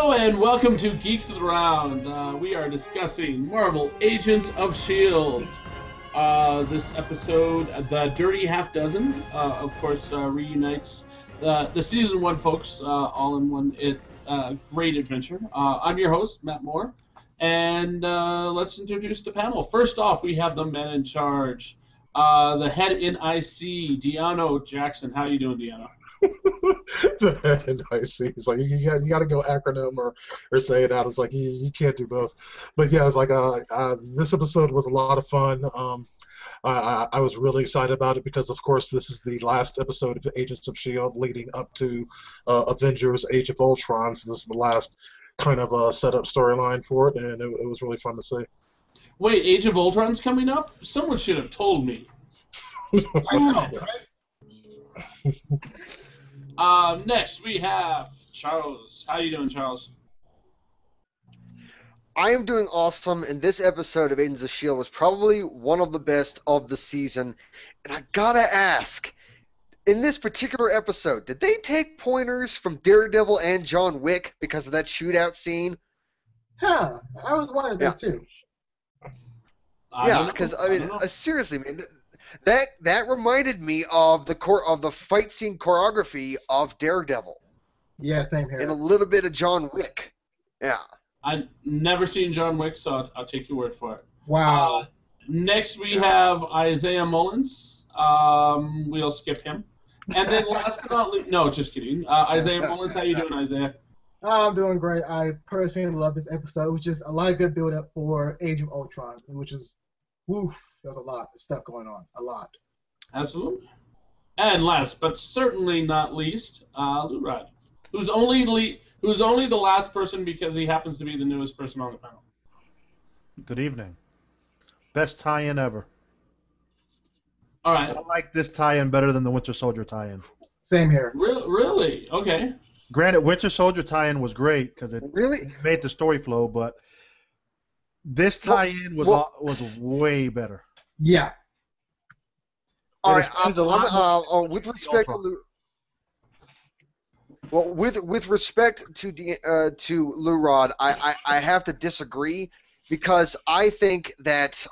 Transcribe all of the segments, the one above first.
Hello and welcome to Geeks of the Round. We are discussing Marvel Agents of S.H.I.E.L.D. This episode, The Dirty Half Dozen, of course, reunites the Season 1 folks all in one great adventure. I'm your host, Matt Moore, and let's introduce the panel. First off, we have the men in charge, the head in IC, Deano Jackson. How you doing, Deano? The head in IC. It's like you got to go acronym or say it out. It's like you can't do both. But yeah, it's like this episode was a lot of fun. I was really excited about it because, of course, this is the last episode of Agents of S.H.I.E.L.D. leading up to Avengers Age of Ultron. So this is the last kind of setup storyline for it, and it was really fun to see. Wait, Age of Ultron's coming up? Someone should have told me. I know, right? Next, we have Charles. How you doing, Charles? I am doing awesome, and this episode of Agents of S.H.I.E.L.D. was probably one of the best of the season. And I gotta ask, in this particular episode, did they take pointers from Daredevil and John Wick because of that shootout scene? Huh, I was wondering that too. Yeah, because I mean, seriously, man, that reminded me of the fight scene choreography of Daredevil. Yeah, same here. And a little bit of John Wick. Yeah. I've never seen John Wick, so I'll take your word for it. Wow. Next, we have Isaiah Mullins. We'll skip him. And then last but not least, no, just kidding. Isaiah Mullins, how you doing, Isaiah? I'm doing great. I personally love this episode, which is a lot of good build-up for Age of Ultron, which is, woof, there's a lot of stuff going on. A lot. Absolutely. And last but certainly not least, Lurad, who's only the last person because he happens to be the newest person on the panel. Good evening. Best tie-in ever. All right. I like this tie-in better than the Winter Soldier tie-in. Same here. Really? Okay. Granted, Winter Soldier tie-in was great because it made the story flow, but this tie-in was way better. Yeah. All right. With respect to with respect to Lurad, I have to disagree because I think that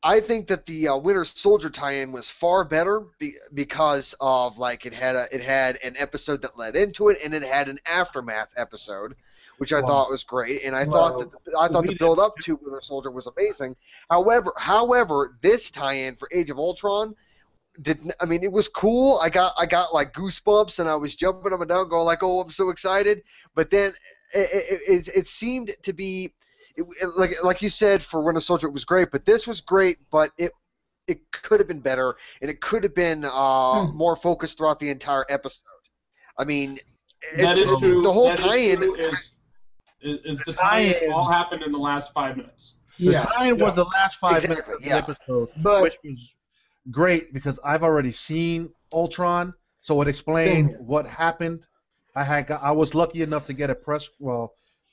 I think that the Winter Soldier tie-in was far better because of like it had an episode that led into it and it had an aftermath episode, which I thought was great, and I thought the build up to Winter Soldier was amazing. However, this tie-in for Age of Ultron it was cool. I got like goosebumps and I was jumping up and down, going like, "Oh, I'm so excited!" But then it seemed to be. Like you said, for Winter Soldier, it was great, but this was great, but it could have been better, and it could have been more focused throughout the entire episode. I mean, that is true. The whole tie-in is the tie-in all happened in the last 5 minutes. The tie-in was the last 5 minutes of the episode, which was great because I've already seen Ultron, so it explained what happened. I was lucky enough to get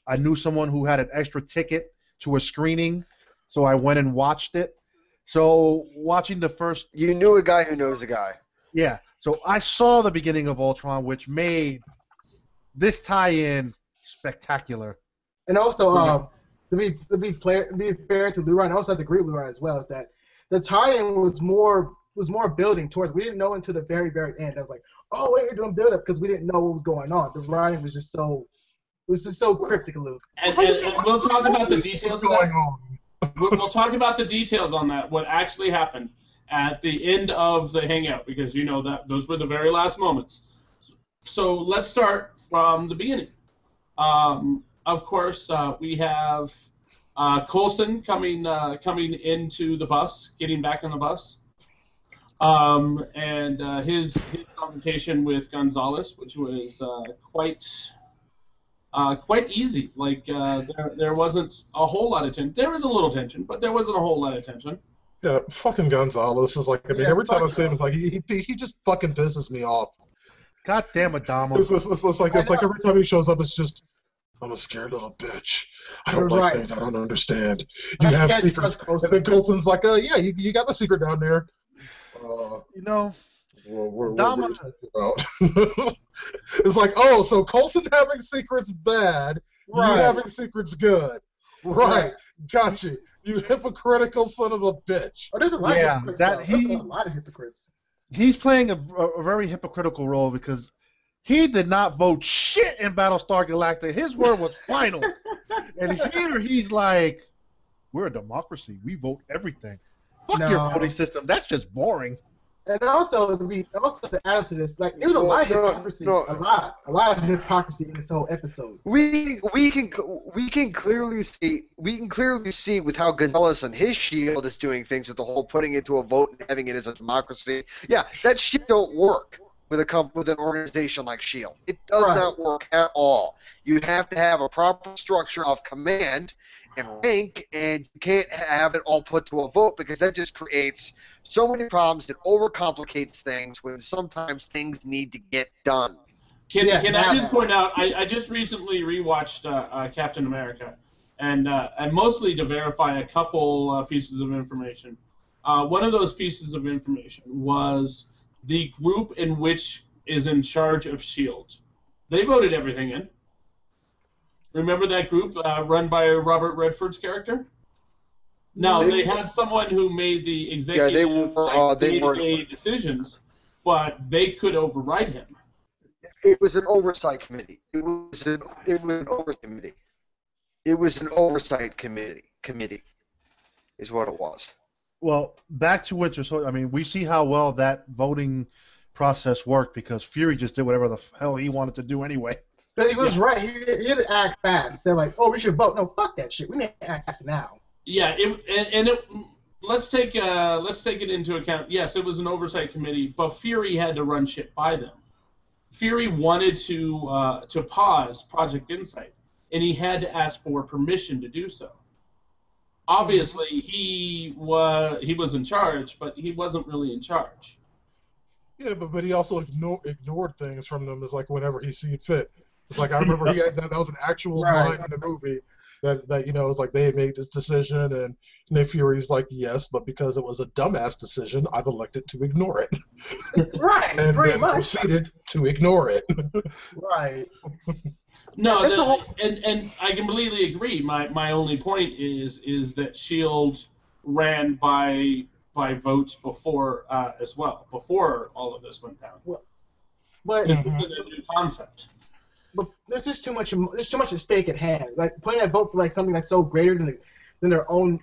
I knew someone who had an extra ticket to a screening, so I went and watched it. So watching the first... You knew a guy who knows a guy. Yeah. So I saw the beginning of Ultron, which made this tie-in spectacular. And also, to be fair to Luran, I also have to agree with Luran as well, is that the tie-in was more building towards... We didn't know until the very, very end. I was like, oh, wait, you're doing build-up because we didn't know what was going on. The writing was just so... It was just so cryptic, Luke. And we'll talk about the details of that. We'll talk about the details on that, what actually happened at the end of the hangout, because you know that those were the very last moments. So let's start from the beginning. Of course, we have Coulson coming into the bus, getting back on the bus, and his confrontation with Gonzalez, which was quite easy. Like there wasn't a whole lot of tension. There was a little tension, but there wasn't a whole lot of tension. Yeah, fucking Gonzalez is like. I mean, every time I see him, it's like he just fucking pisses me off. God damn it, Damo. It's like every time he shows up, it's just I'm a scared little bitch. I don't like things I don't understand. You have secrets. And then Coulson's like, yeah, you got the secret down there. What are you talking about? It's like, oh, so Coulson having secrets bad, Right. you having secrets good. Right. Got you. You hypocritical son of a bitch. Oh, there's a lot of hypocrites. There's a lot of hypocrites. He's playing a very hypocritical role because he did not vote shit in Battlestar Galactica. His word was final. And here he's like, we're a democracy. We vote everything. Fuck your voting system. That's just boring. And also to add to this, like there was a lot of hypocrisy, a lot of hypocrisy in this whole episode. We can clearly see with how Gonzalez and his shield is doing things with the whole putting it to a vote and having it as a democracy. Yeah, that shit don't work with an organization like Shield. It does not work at all. You have to have a proper structure of command and rank, and you can't have it all put to a vote because that just creates so many problems. It overcomplicates things when sometimes things need to get done. Can I just point out, I just recently rewatched Captain America, and mostly to verify a couple pieces of information. One of those pieces of information was the group in which is in charge of S.H.I.E.L.D. They voted everything in. Remember that group run by Robert Redford's character? No, they had someone who made the executive day-to-day decisions, but they could override him. It was an oversight committee. It was an oversight committee, is what it was. Well, back to Winter Soldier. I mean, we see how well that voting process worked because Fury just did whatever the hell he wanted to do anyway. But he was right. He had to act fast. They're like, oh, we should vote. No, fuck that shit. We need to act fast now. Yeah, let's take it into account. Yes, it was an oversight committee, but Fury had to run shit by them. Fury wanted to pause Project Insight, and he had to ask for permission to do so. Obviously, he was in charge, but he wasn't really in charge. Yeah, but he also ignored things from them as like whenever he seen fit. It's like I remember that was an actual line in the movie that it's like they had made this decision and Nick Fury's like yes, but because it was a dumbass decision, I've elected to ignore it. Right, and pretty then much. proceeded to ignore it. Right. No, and I completely agree. My only point is that S.H.I.E.L.D. ran by votes before as well, before all of this went down. But this is a new concept. But there's just too much. There's too much at stake at hand. Like putting that vote for like something that's so greater than their own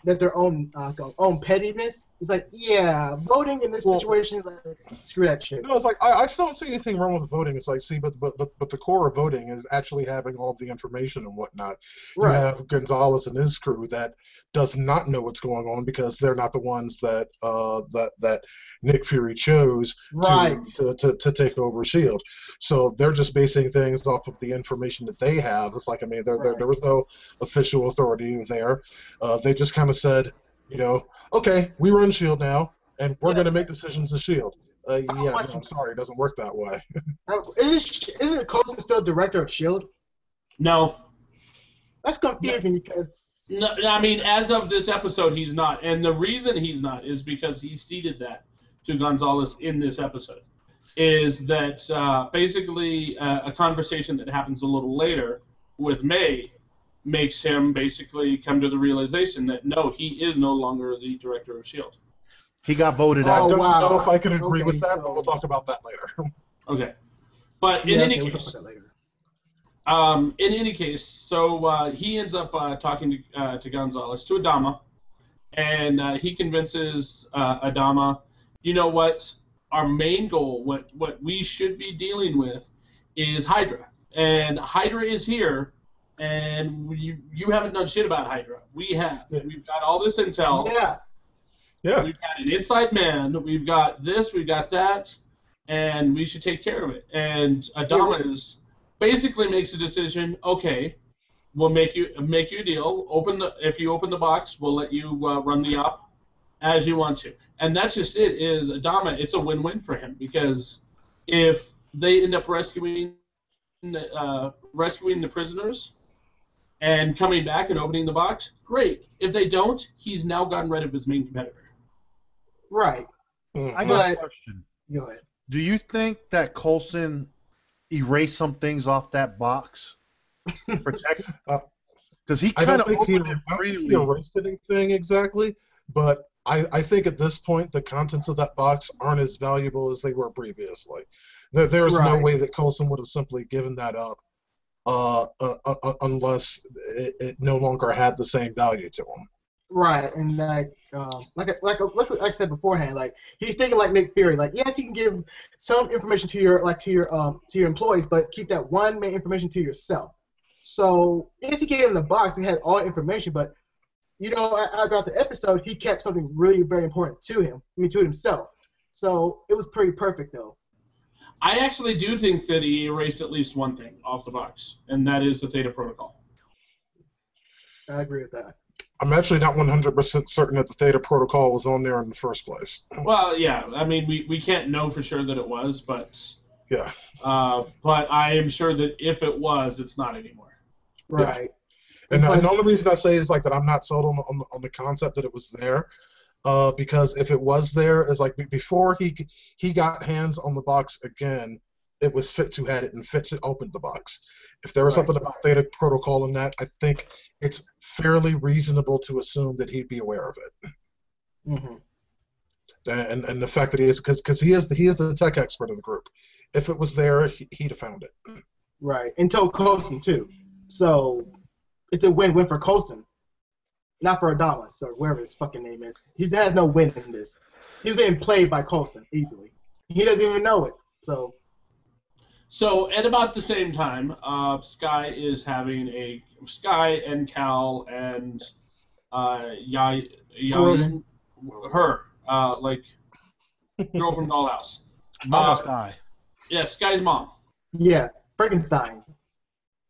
pettiness. It's like, yeah, voting in this situation, like, screw that shit. No, it's like I still don't see anything wrong with voting. It's like, see, but the core of voting is actually having all of the information and whatnot. Right. You have Gonzalez and his crew that does not know what's going on because they're not the ones that Nick Fury chose to take over S.H.I.E.L.D. So they're just basing things off of the information that they have. It's like, I mean, there was no official authority there. They just kind of said, okay, we run S.H.I.E.L.D. now, and we're going to make decisions as S.H.I.E.L.D. I'm sorry, it doesn't work that way. Isn't Coulson still director of S.H.I.E.L.D.? No. That's confusing because... No, I mean, as of this episode, he's not. And the reason he's not is because he ceded that to Gonzalez in this episode. Is that basically a conversation that happens a little later with May makes him basically come to the realization that, no, he is no longer the director of S.H.I.E.L.D. He got voted out. I don't know if I can agree with that, but we'll talk about that later. Okay. But in any case... in any case, so he ends up talking to Gonzalez, to Adama, and he convinces Adama, you know what, our main goal, what we should be dealing with is HYDRA. And HYDRA is here, and you haven't done shit about HYDRA. We have. Yeah. We've got all this intel. Yeah. We've got an inside man. We've got this, we've got that, and we should take care of it. And Adama is... basically makes a decision. Okay, we'll make you a deal. If you open the box, we'll let you run the op as you want to. And that's just it. Is Adama? It's a win-win for him because if they end up rescuing the prisoners and coming back and opening the box, great. If they don't, he's now gotten rid of his main competitor. Right. I got a question. Go ahead. Do you think that Coulson erased some things off that box? Protect? Because he kind of opened it freely. He erased anything exactly, but I think at this point the contents of that box aren't as valuable as they were previously. There's no way that Coulson would have simply given that up unless it no longer had the same value to him. Right, and like I said beforehand, like he's thinking like Nick Fury, like yes, you can give some information to your employees, but keep that one main information to yourself. So yes, he gave him the box and had all the information, but throughout the episode, he kept something really very important to him, to himself. So it was pretty perfect, though. I actually do think that he erased at least one thing off the box, and that is the Theta Protocol. I agree with that. I'm actually not 100% certain that the Theta Protocol was on there in the first place. Well, yeah, I mean, we can't know for sure that it was, but yeah. But I am sure that if it was, it's not anymore. Right. Yeah. And the only reason I say is like that I'm not sold on the concept that it was there, because if it was there, is like before he got hands on the box again, it was Fitz who had it, and Fitz had opened the box. If there was something about Theta Protocol in that, I think it's fairly reasonable to assume that he'd be aware of it. Mm-hmm. And the fact that he is, because he is the tech expert of the group. If it was there, he'd have found it. Right, and told Coulson too. So it's a win-win for Coulson, not for Adamas or whatever his fucking name is. He has no win in this. He's being played by Coulson easily. He doesn't even know it. So at about the same time, Sky and Cal and Yayan, her, like girl from Dollhouse. Sky. Yeah, Sky's mom. Yeah, Frankenstein.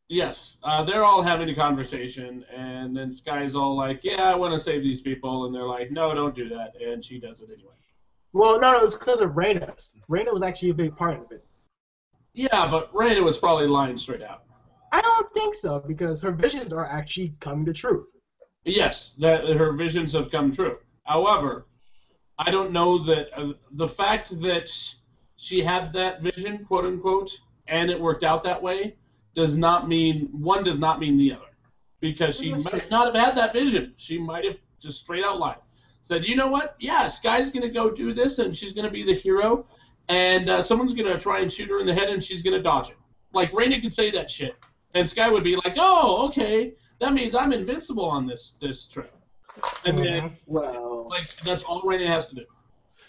Yes, they're all having a conversation, and then Sky's all like, yeah, I want to save these people, and they're like, no, don't do that, and she does it anyway. Well, no, it was because of Raina. Raina was actually a big part of it. Yeah, but Raina was probably lying straight out. I don't think so, because her visions are actually coming to truth. Yes, that her visions have come true. However, I don't know that the fact that she had that vision, quote unquote, and it worked out that way, does not mean the other. Because she might not have had that vision. She might have just straight out lied. Said, you know what? Yeah, Sky's going to go do this, and she's going to be the hero, and someone's going to try and shoot her in the head, and she's going to dodge it. Like, Raina could say that shit, and Sky would be like, oh, okay, that means I'm invincible on this trip. And then, that's all Raina has to do.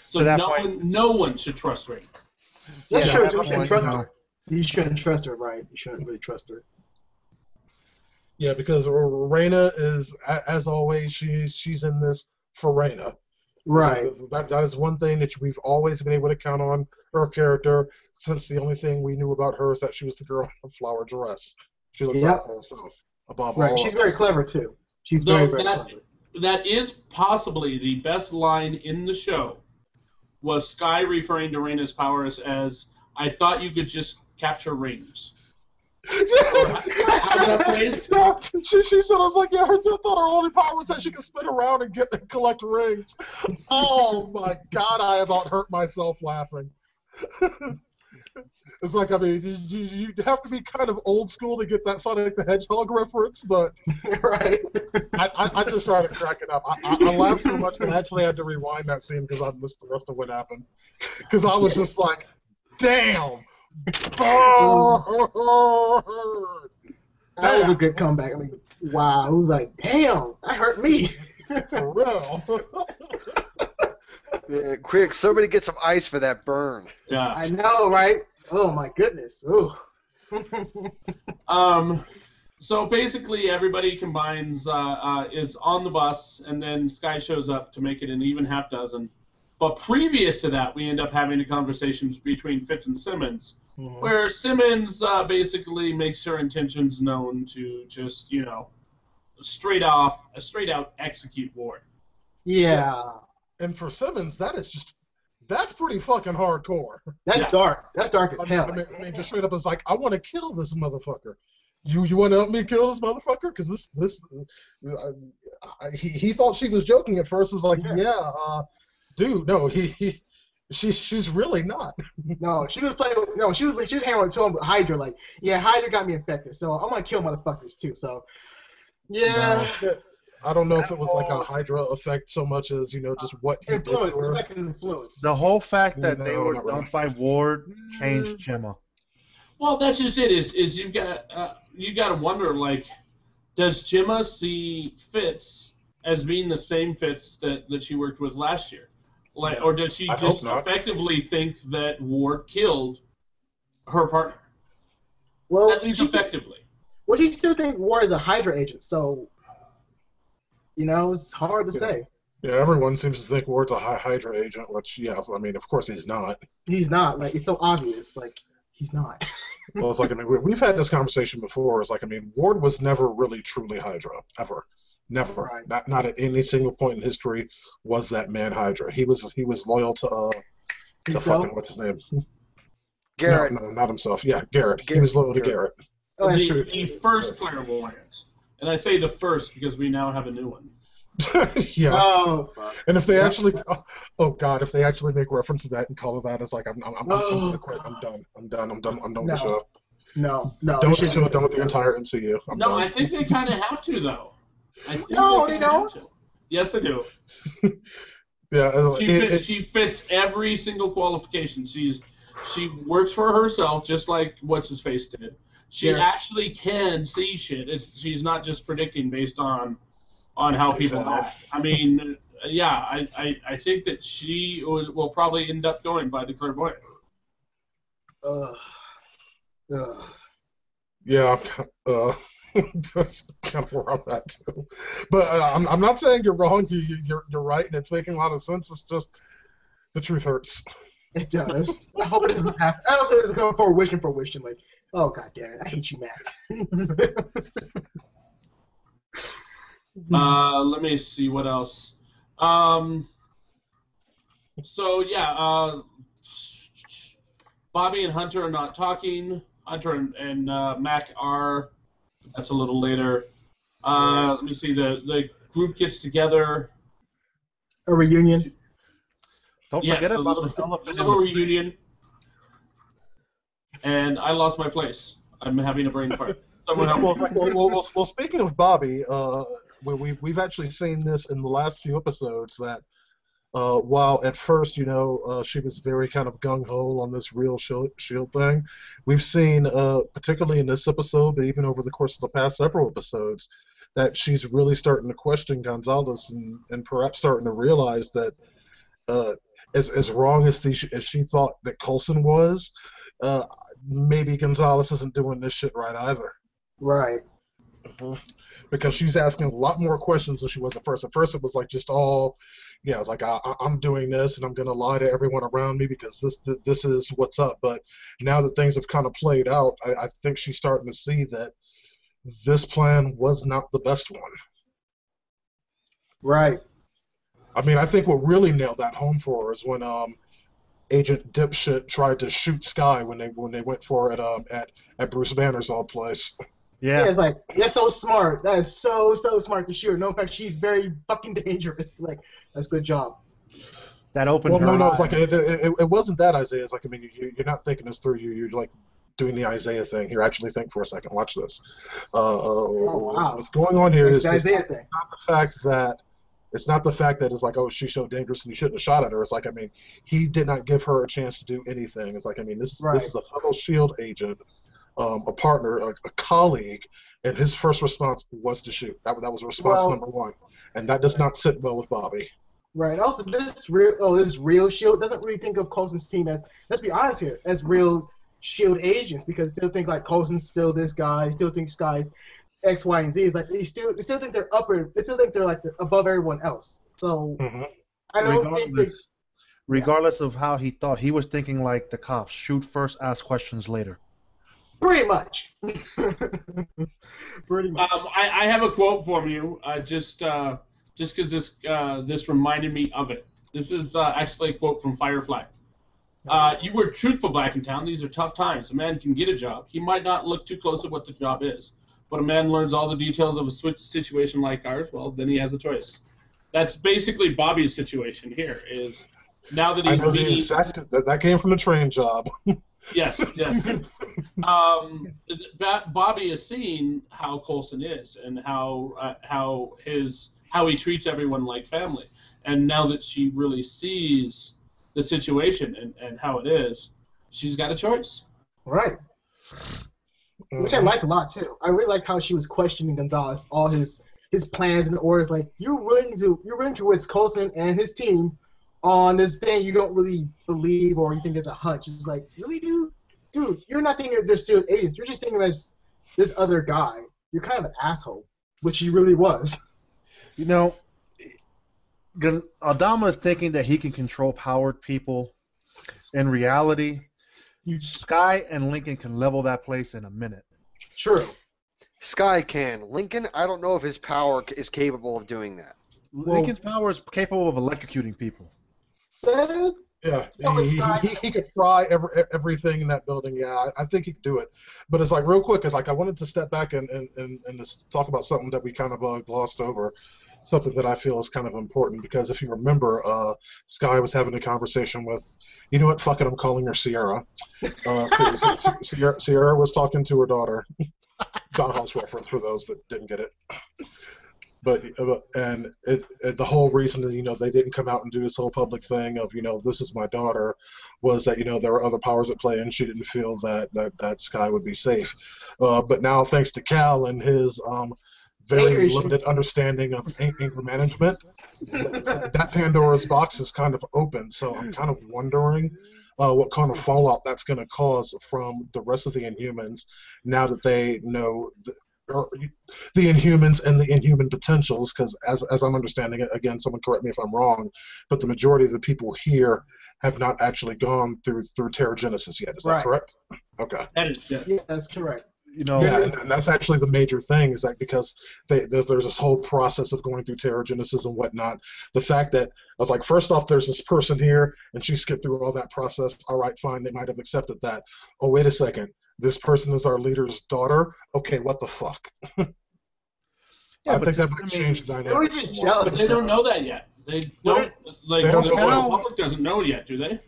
So no one should trust Raina. That's true, too. You shouldn't trust her. You shouldn't trust her, right? You shouldn't really trust her. Yeah, because Raina is, as always, she's in this for Raina. Right. That is one thing that we've always been able to count on her character, since the only thing we knew about her is that she was the girl in the flower dress. She looks out for herself above all. She's very clever, too. She's very clever. That is possibly the best line in the show, was Sky referring to Raina's powers as, I thought you could just capture rings. She said, I was like, yeah, I thought her only power was that she could spin around and collect rings. Oh my god, I about hurt myself laughing. It's like, I mean, you have to be kind of old school to get that Sonic the Hedgehog reference, but right. I just started cracking up. I laughed so much that I actually had to rewind that scene because I missed the rest of what happened. Because I was just like, damn. That was a good comeback. I mean, wow. It was like, damn, that hurt me. For real. Yeah, quick, somebody get some ice for that burn. Yeah. I know, right? Oh, my goodness. Ooh. So basically, everybody combines, is on the bus, and then Sky shows up to make it an even half dozen. But previous to that, we end up having a conversation between Fitz and Simmons, where Simmons basically makes her intentions known to just, straight out execute Ward. Yeah. And for Simmons, that's pretty fucking hardcore. That's dark. That's dark as hell. I mean, just straight up is like, I want to kill this motherfucker. You want to help me kill this motherfucker? Because he thought she was joking at first. It's like, yeah, dude, no, he She's really not. No, she was playing. No, she was hanging to him with HYDRA. Like, yeah, HYDRA got me infected, so I'm gonna kill motherfuckers too. So, yeah. No, I don't know if it was like a HYDRA effect so much as just what he influence. did to her. It's like an influence. The whole fact that No, they were not really. dumped by Ward changed Gemma. Well, that's just it. Is you've got you got to wonder, like, does Gemma see Fitz as being the same Fitz that she worked with last year, like, or did she just effectively think that Ward killed her partner? Well, at least effectively. Well, she still think Ward is a HYDRA agent, so it's hard to say. Yeah, everyone seems to think Ward's a HYDRA agent, which, I mean, of course he's not. He's not. Like, it's so obvious. Like, he's not. Well, it's like, I mean, we've had this conversation before. It's like, I mean, Ward was never really truly HYDRA, ever. Never. Right. Not at any single point in history was that man HYDRA. He was loyal to fucking, what's his name? Garrett. No, not himself. Yeah, Garrett. He was loyal to Garrett. Oh, that's true. The first clairvoyant. And I say the first because we now have a new one. Yeah. Oh, and if they actually, oh God, if they actually make reference to that and call it that, it's like I'm gonna quit. I'm done with the show. No. Done with the show. Done with the entire MCU. I'm done. I think they kind of have to though. No, they don't. Yes, they do. Yeah. She fits every single qualification. She works for herself just like what's his face did. She actually can see shit. She's not just predicting based on how people act. I mean, yeah, I think that she will probably end up going by the clairvoyant. Yeah, that's kind of where I'm at too. But I'm not saying you're wrong. You're right, and it's making a lot of sense. It's just the truth hurts. It does. I hope it doesn't happen. I hope it doesn't come for wishing. Like, oh God damn it, I hate you, Matt. Let me see what else. So yeah, Bobby and Hunter are not talking. Hunter and Mac are. That's a little later. Let me see. The group gets together. A reunion. Don't forget about the little reunion. And I lost my place. I'm having a brain fart. Someone help me. Well, speaking of Bobby, we've actually seen this in the last few episodes that while at first, she was very kind of gung-ho on this real S.H.I.E.L.D. thing, we've seen, particularly in this episode, but even over the course of the past several episodes, that she's really starting to question Gonzalez and perhaps starting to realize that as wrong as she thought that Coulson was, maybe Gonzalez isn't doing this shit right either. Right. Because she's asking a lot more questions than she was at first. At first, it was like just all, it was like I'm doing this and I'm gonna lie to everyone around me because this is what's up. But now that things have kind of played out, I think she's starting to see that this plan was not the best one. Right. I mean, I think what really nailed that home for her is when Agent Dipshit tried to shoot Skye when they went for it at Bruce Banner's old place. Yeah, it's like, you're so smart. That is so smart to shoot. No, in fact, she's very fucking dangerous. Like, that's a good job. That opened her no, it's like, it wasn't that, Isaiah. It's like, I mean, you're not thinking this through. You're like doing the Isaiah thing. Here, actually think for a second. Watch this. Wow. What's going on here is Isaiah thing. It's not the fact that it's like, oh, she's so dangerous and you shouldn't have shot at her. It's like, I mean, he did not give her a chance to do anything. It's like, I mean, this is a fellow S.H.I.E.L.D. agent. A partner, a colleague, and his first response was to shoot. That was response number one, and that does not sit well with Bobby. Right. Also, this real S.H.I.E.L.D. doesn't really think of Coulson's team as, let's be honest here, as real S.H.I.E.L.D. agents, because they still think like Coulson's still this guy. They still think Skye's X, Y, and Z. It's like they still think they're upper. They still think they're like above everyone else. So I don't think regardless of how he thought, he was thinking like the cops: shoot first, ask questions later. Pretty much. Pretty much. I have a quote for you, just because this reminded me of it. This is actually a quote from Firefly. You were truthful, Black in Town. These are tough times. A man can get a job. He might not look too close at what the job is, but a man learns all the details of a situation like ours. Well, then he has a choice. That's basically Bobby's situation here. Is now that I he's know the exact that came from the train job. Yes. Bobby has seen how Coulson is and how he treats everyone like family, and now that she really sees the situation and how it is, she's got a choice. Right. Which I liked a lot too. I really liked how she was questioning Gonzalez, all his plans and orders. Like, you're willing to risk Coulson and his team on this thing you don't really believe or you think there's a hunch. It's like, really, dude, you're not thinking that they're still agents. You're just thinking as this other guy. You're kind of an asshole, which he really was. You know, Adama is thinking that he can control powered people. In reality, Sky and Lincoln can level that place in a minute. True. Sky can. Lincoln, I don't know if his power is capable of doing that. Lincoln's power is capable of electrocuting people. Yeah, he could fry everything in that building. Yeah, I think he could do it. But it's like real quick. It's like I wanted to step back and just talk about something that we kind of glossed over, something that I feel is kind of important because if you remember, Sky was having a conversation with, you know what? Fuck it, I'm calling her Sierra. Sierra was talking to her daughter. Dollhouse reference for those that didn't get it. But the whole reason that they didn't come out and do this whole public thing of this is my daughter was that there were other powers at play and she didn't feel that Sky would be safe. But now thanks to Cal and his very limited understanding of anger management, that Pandora's box is kind of open. So I'm kind of wondering what kind of fallout that's going to cause from the rest of the Inhumans now that they know the Inhumans and the Inhuman potentials, because as I'm understanding it, again, someone correct me if I'm wrong, but the majority of the people here have not actually gone through Terrigenesis yet. Is that correct? Okay. That is, yes. Yeah, that's correct. And that's actually the major thing is that because there's this whole process of going through Terrigenesis and whatnot. The fact that I was like, first off, there's this person here, and she skipped through all that process. All right, fine, they might have accepted that. Oh, wait a second. This person is our leader's daughter? Okay, what the fuck? I think that might change the dynamic. They were just jealous. They don't know that yet. They don't. Like, the public doesn't know yet, do they?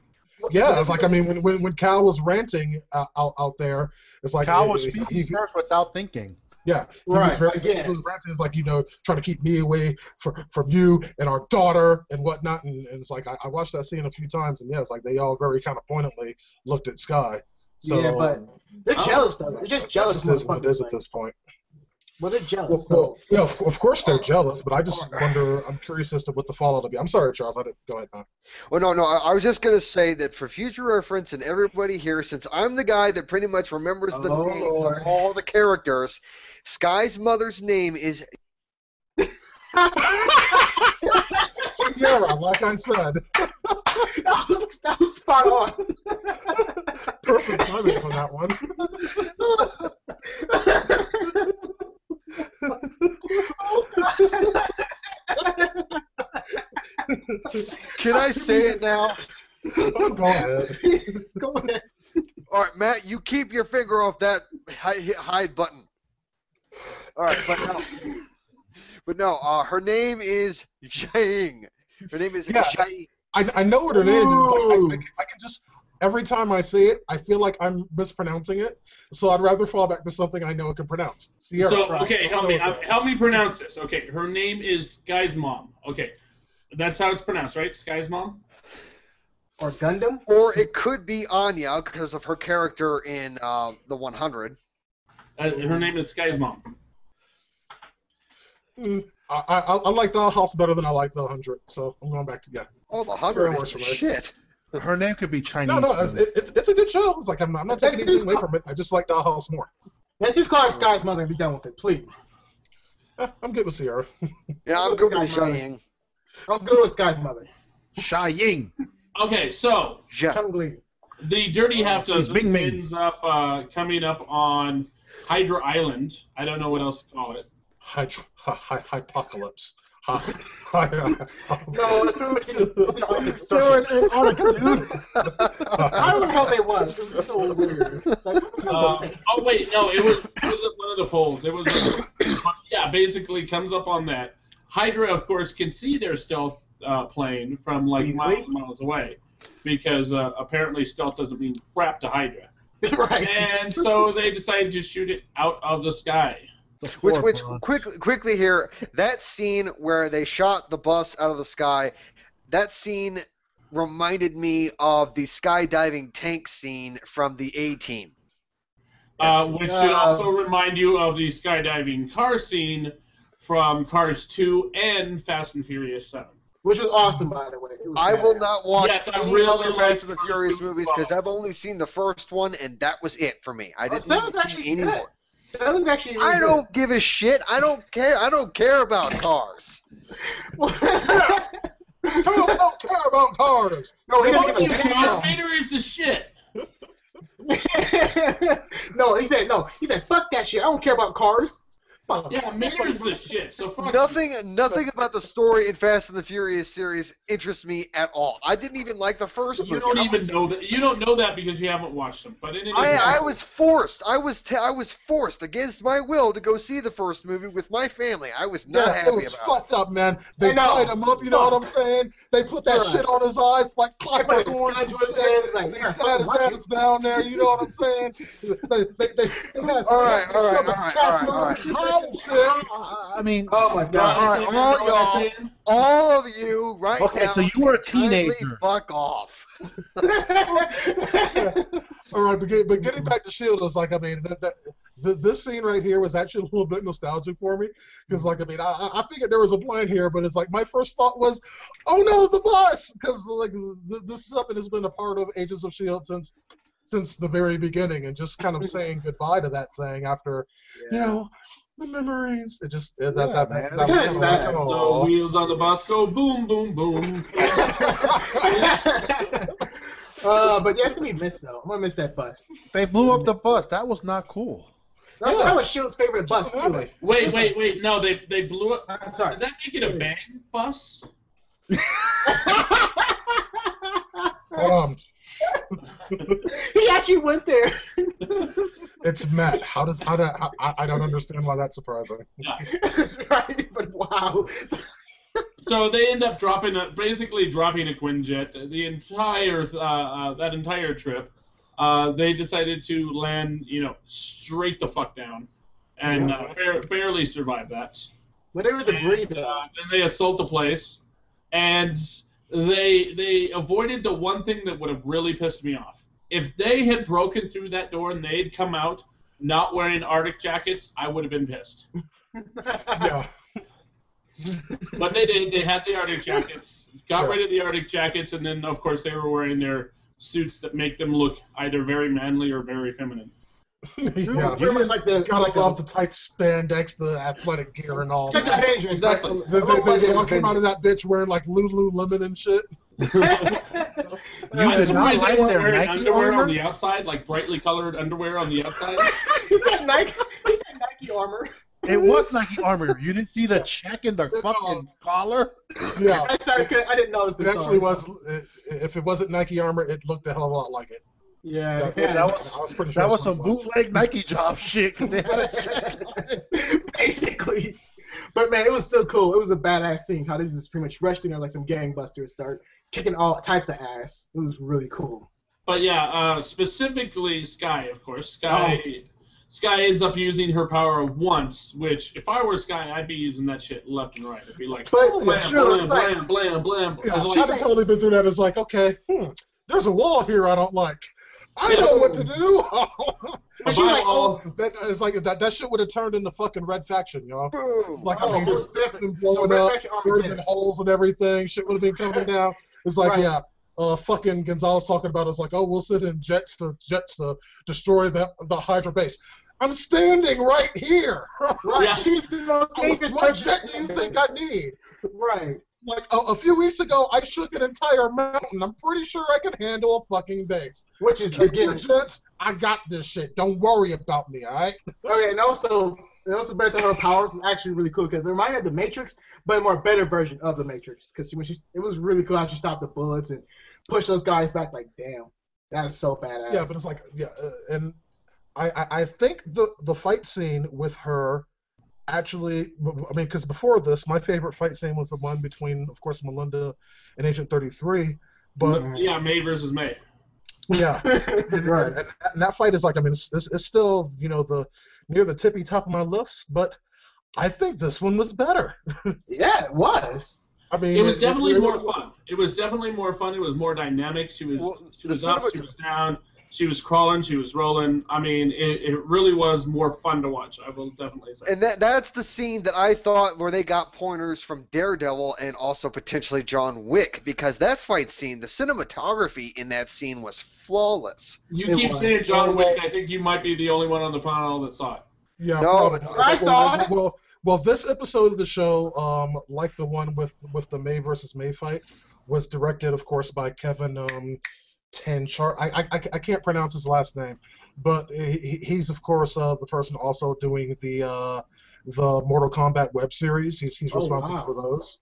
Yeah, it's like, I mean, when Cal was ranting out there, it's like Cal was speaking first without thinking. Yeah, he was very ranting. It's like, trying to keep me away from you and our daughter and whatnot. And it's like, I watched that scene a few times, and yeah, it's like they all very kind of pointedly looked at Sky. So, yeah, but they're jealous, though. They're just jealous. That's what it is at this point. Well, they're jealous. Well, yeah, of course they're jealous, but I just wonder, I'm curious as to what the fallout will be. I'm sorry, Charles, I didn't. Go ahead, man. Well, no, I was just going to say that for future reference and everybody here, since I'm the guy that pretty much remembers the names of all the characters, Sky's mother's name is... Sierra, like I said. That was spot on. Perfect timing on that one. Can I say it now? Oh, go ahead. Go ahead. All right, Matt, you keep your finger off that hide button. All right, but no, her name is Zhang. Her name is Zhang. I know what her name is. Like, I can just, every time I say it, I feel like I'm mispronouncing it. So I'd rather fall back to something I know I can pronounce. Sierra. So, okay, help me pronounce this. Okay, her name is Sky's mom. Okay, that's how it's pronounced, right? Sky's mom? Or Gundam? Or it could be Anya because of her character in the 100. Her name is Sky's mom. I like Dollhouse better than I like the 100, so I'm going back to Oh, the 100 is shit. Her name could be Chinese. No, it's a good show. It's like I'm not taking anything away from it. I just like Dollhouse more. Let's just call her Sky's mother and be done with it, please. I'm good with Sierra. Yeah, I'm good with Skying. I'm good with Sky's mother. Shying. Okay, so the Dirty Half Dozen ends up coming up on HYDRA Island. I don't know what else to call it. Hypocalypse. No, it's pretty much it's an Arctic Circle. They're in Antarctica, dude. I don't know how they was. It was so weird. Like, oh wait, no, it was at one of the poles. It was, yeah, basically comes up on that. HYDRA, of course, can see their stealth plane from like miles and miles away, because apparently stealth doesn't mean crap to Hydra. Right. And so they decided to shoot it out of the sky. Which quickly here, that scene where they shot the bus out of the sky, that scene reminded me of the skydiving tank scene from the A-Team. Which should also remind you of the skydiving car scene from Cars 2 and Fast and Furious 7. Which was awesome, by the way. I will not watch any other Fast and the Cars Furious 2 movies because I've only seen the first one, and that was it for me. I didn't need to see any more. That was actually really I don't give a shit. I don't care. I don't care about cars. Girls don't care about cars. No, Vader is the shit. No, he said fuck that shit. I don't care about cars. Yeah, Vader's the shit. So fuck Nothing about the story in Fast and the Furious series interests me at all. I didn't even like the first movie. You don't even know that. You don't know that because you haven't watched them. But in I was forced. I was forced against my will to go see the first movie with my family. I was not happy about it. It was fucked up, man. They tied him up. You know what I'm saying? They put that shit on his eyes like clockwork. They sat his ass down there. You know what I'm saying? All right. I mean, oh my God! All of you right now. Okay, so you were a teenager. Fuck off. All right, but getting back to S.H.I.E.L.D. is like, I mean, this scene right here was actually a little bit nostalgic for me because, like, I mean, I figured there was a plan here, but it's like my first thought was, oh no, the bus, because like this is something that's been a part of Agents of S.H.I.E.L.D. since the very beginning, and just kind of saying goodbye to that thing after, you know. The memories. It just that was sad. The wheels on the bus go boom, boom, boom. But yeah, it's gonna be missed though. I'm gonna miss that bus. They blew up the bus. That was not cool. That was S.H.I.E.L.D.'s favorite bus too. Wait. No, they blew up. I'm sorry. Does that make it a bang bus? He actually went there. It's Matt. I don't understand why that's surprising. Yeah. That's right, but wow. So they end up basically dropping a Quinjet. The entire that entire trip, they decided to land, straight the fuck down, and barely survive that. Whatever the breed. Then they assault the place, and they avoided the one thing that would have really pissed me off. If they had broken through that door and they'd come out not wearing Arctic jackets, I would have been pissed. Yeah. But they did. They had the Arctic jackets, got rid of the Arctic jackets, and then, of course, they were wearing their suits that make them look either very manly or very feminine. Yeah, pretty much like gotta love the tight spandex, the athletic gear, and all that. Dangerous. Exactly. They all came out of that bitch wearing like Lululemon and shit. You did not like their Nike underwear armor? on the outside, like brightly colored underwear on the outside. He said Nike armor. It was Nike armor. You didn't see the check in the fucking collar? Yeah. I'm sorry, I didn't notice this. It actually was. If it wasn't Nike armor, it looked a hell of a lot like it. Yeah, that was some bootleg Nike job shit. They had basically. But man, it was so cool. It was a badass scene. How they just pretty much rushed in there like some gangbusters, start kicking all types of ass. It was really cool. But yeah, specifically Sky, of course. Sky ends up using her power once, which if I were Sky, I'd be using that shit left and right. It'd be like blam, blam, blam, blam. Yeah, I've totally been through that. It's like, okay, there's a wall here I don't like. I know what to do. And she's like, it's like that shit would have turned into fucking Red Faction, y'all. Boom. Like, I mean, just been blowing up, burning holes and everything. Shit would have been coming down. It's like, fucking Gonzalez talking about it's like, oh, we'll send in jets to destroy the HYDRA base. I'm standing right here. Right. Yeah. She's the most dangerous What jet do you think I need? Right. Like, a few weeks ago, I shook an entire mountain. I'm pretty sure I can handle a fucking base. Which is, again, jets, I got this shit. Don't worry about me, all right? Okay, and also better than her powers was actually really cool because it reminded me of the Matrix, but a more better version of the Matrix. Because it was really cool how she stopped the bullets and pushed those guys back. Like, damn, that is so badass. Yeah, but it's like, and I think the fight scene with her actually, I mean, because before this, my favorite fight scene was the one between, of course, Melinda and Agent 33. But yeah, May versus May. Yeah, Right. and that fight is like, I mean, it's still, you know, near the tippy top of my list, but I think this one was better. Yeah, it was. I mean, It was definitely more fun. It was definitely more fun. It was more dynamic. She was up, she was down, she was crawling, she was rolling. I mean, it really was more fun to watch, I will definitely say. And that's the scene that I thought where they got pointers from Daredevil and also potentially John Wick, because that fight scene, the cinematography in that scene was flawless. You keep saying John Wick. I think you might be the only one on the panel that saw it. Yeah, no, probably. I saw it. Well, this episode of the show, like the one with the May versus May fight, was directed, of course, by Kevin Tenchar. I can't pronounce his last name, but he's of course the person also doing the Mortal Kombat web series. He's responsible for those.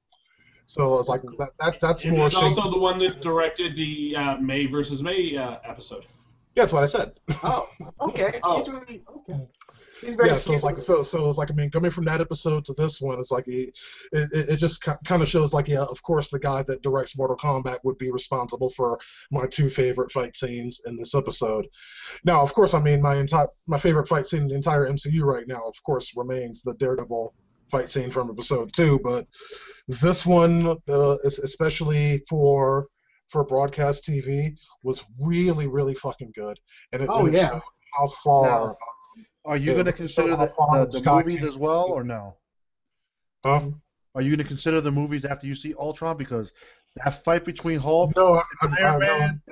So it's like that's more. He's also the one that directed the May versus May episode. Yeah, that's what I said. Oh, okay. Oh. He's really okay. He's very so it's like so it's like, I mean, coming from that episode to this one, it's like it just kind of shows like, yeah, of course the guy that directs Mortal Kombat would be responsible for my two favorite fight scenes in this episode. Now, of course, I mean my favorite fight scene in the entire MCU right now, of course, remains the Daredevil fight scene from episode 2, but this one, especially for broadcast TV, was really, really fucking good, and it showed how far. Now, are you going to consider the movies as well, or no? Are you going to consider the movies after you see Ultron? Because that fight between Hulk and Iron Man...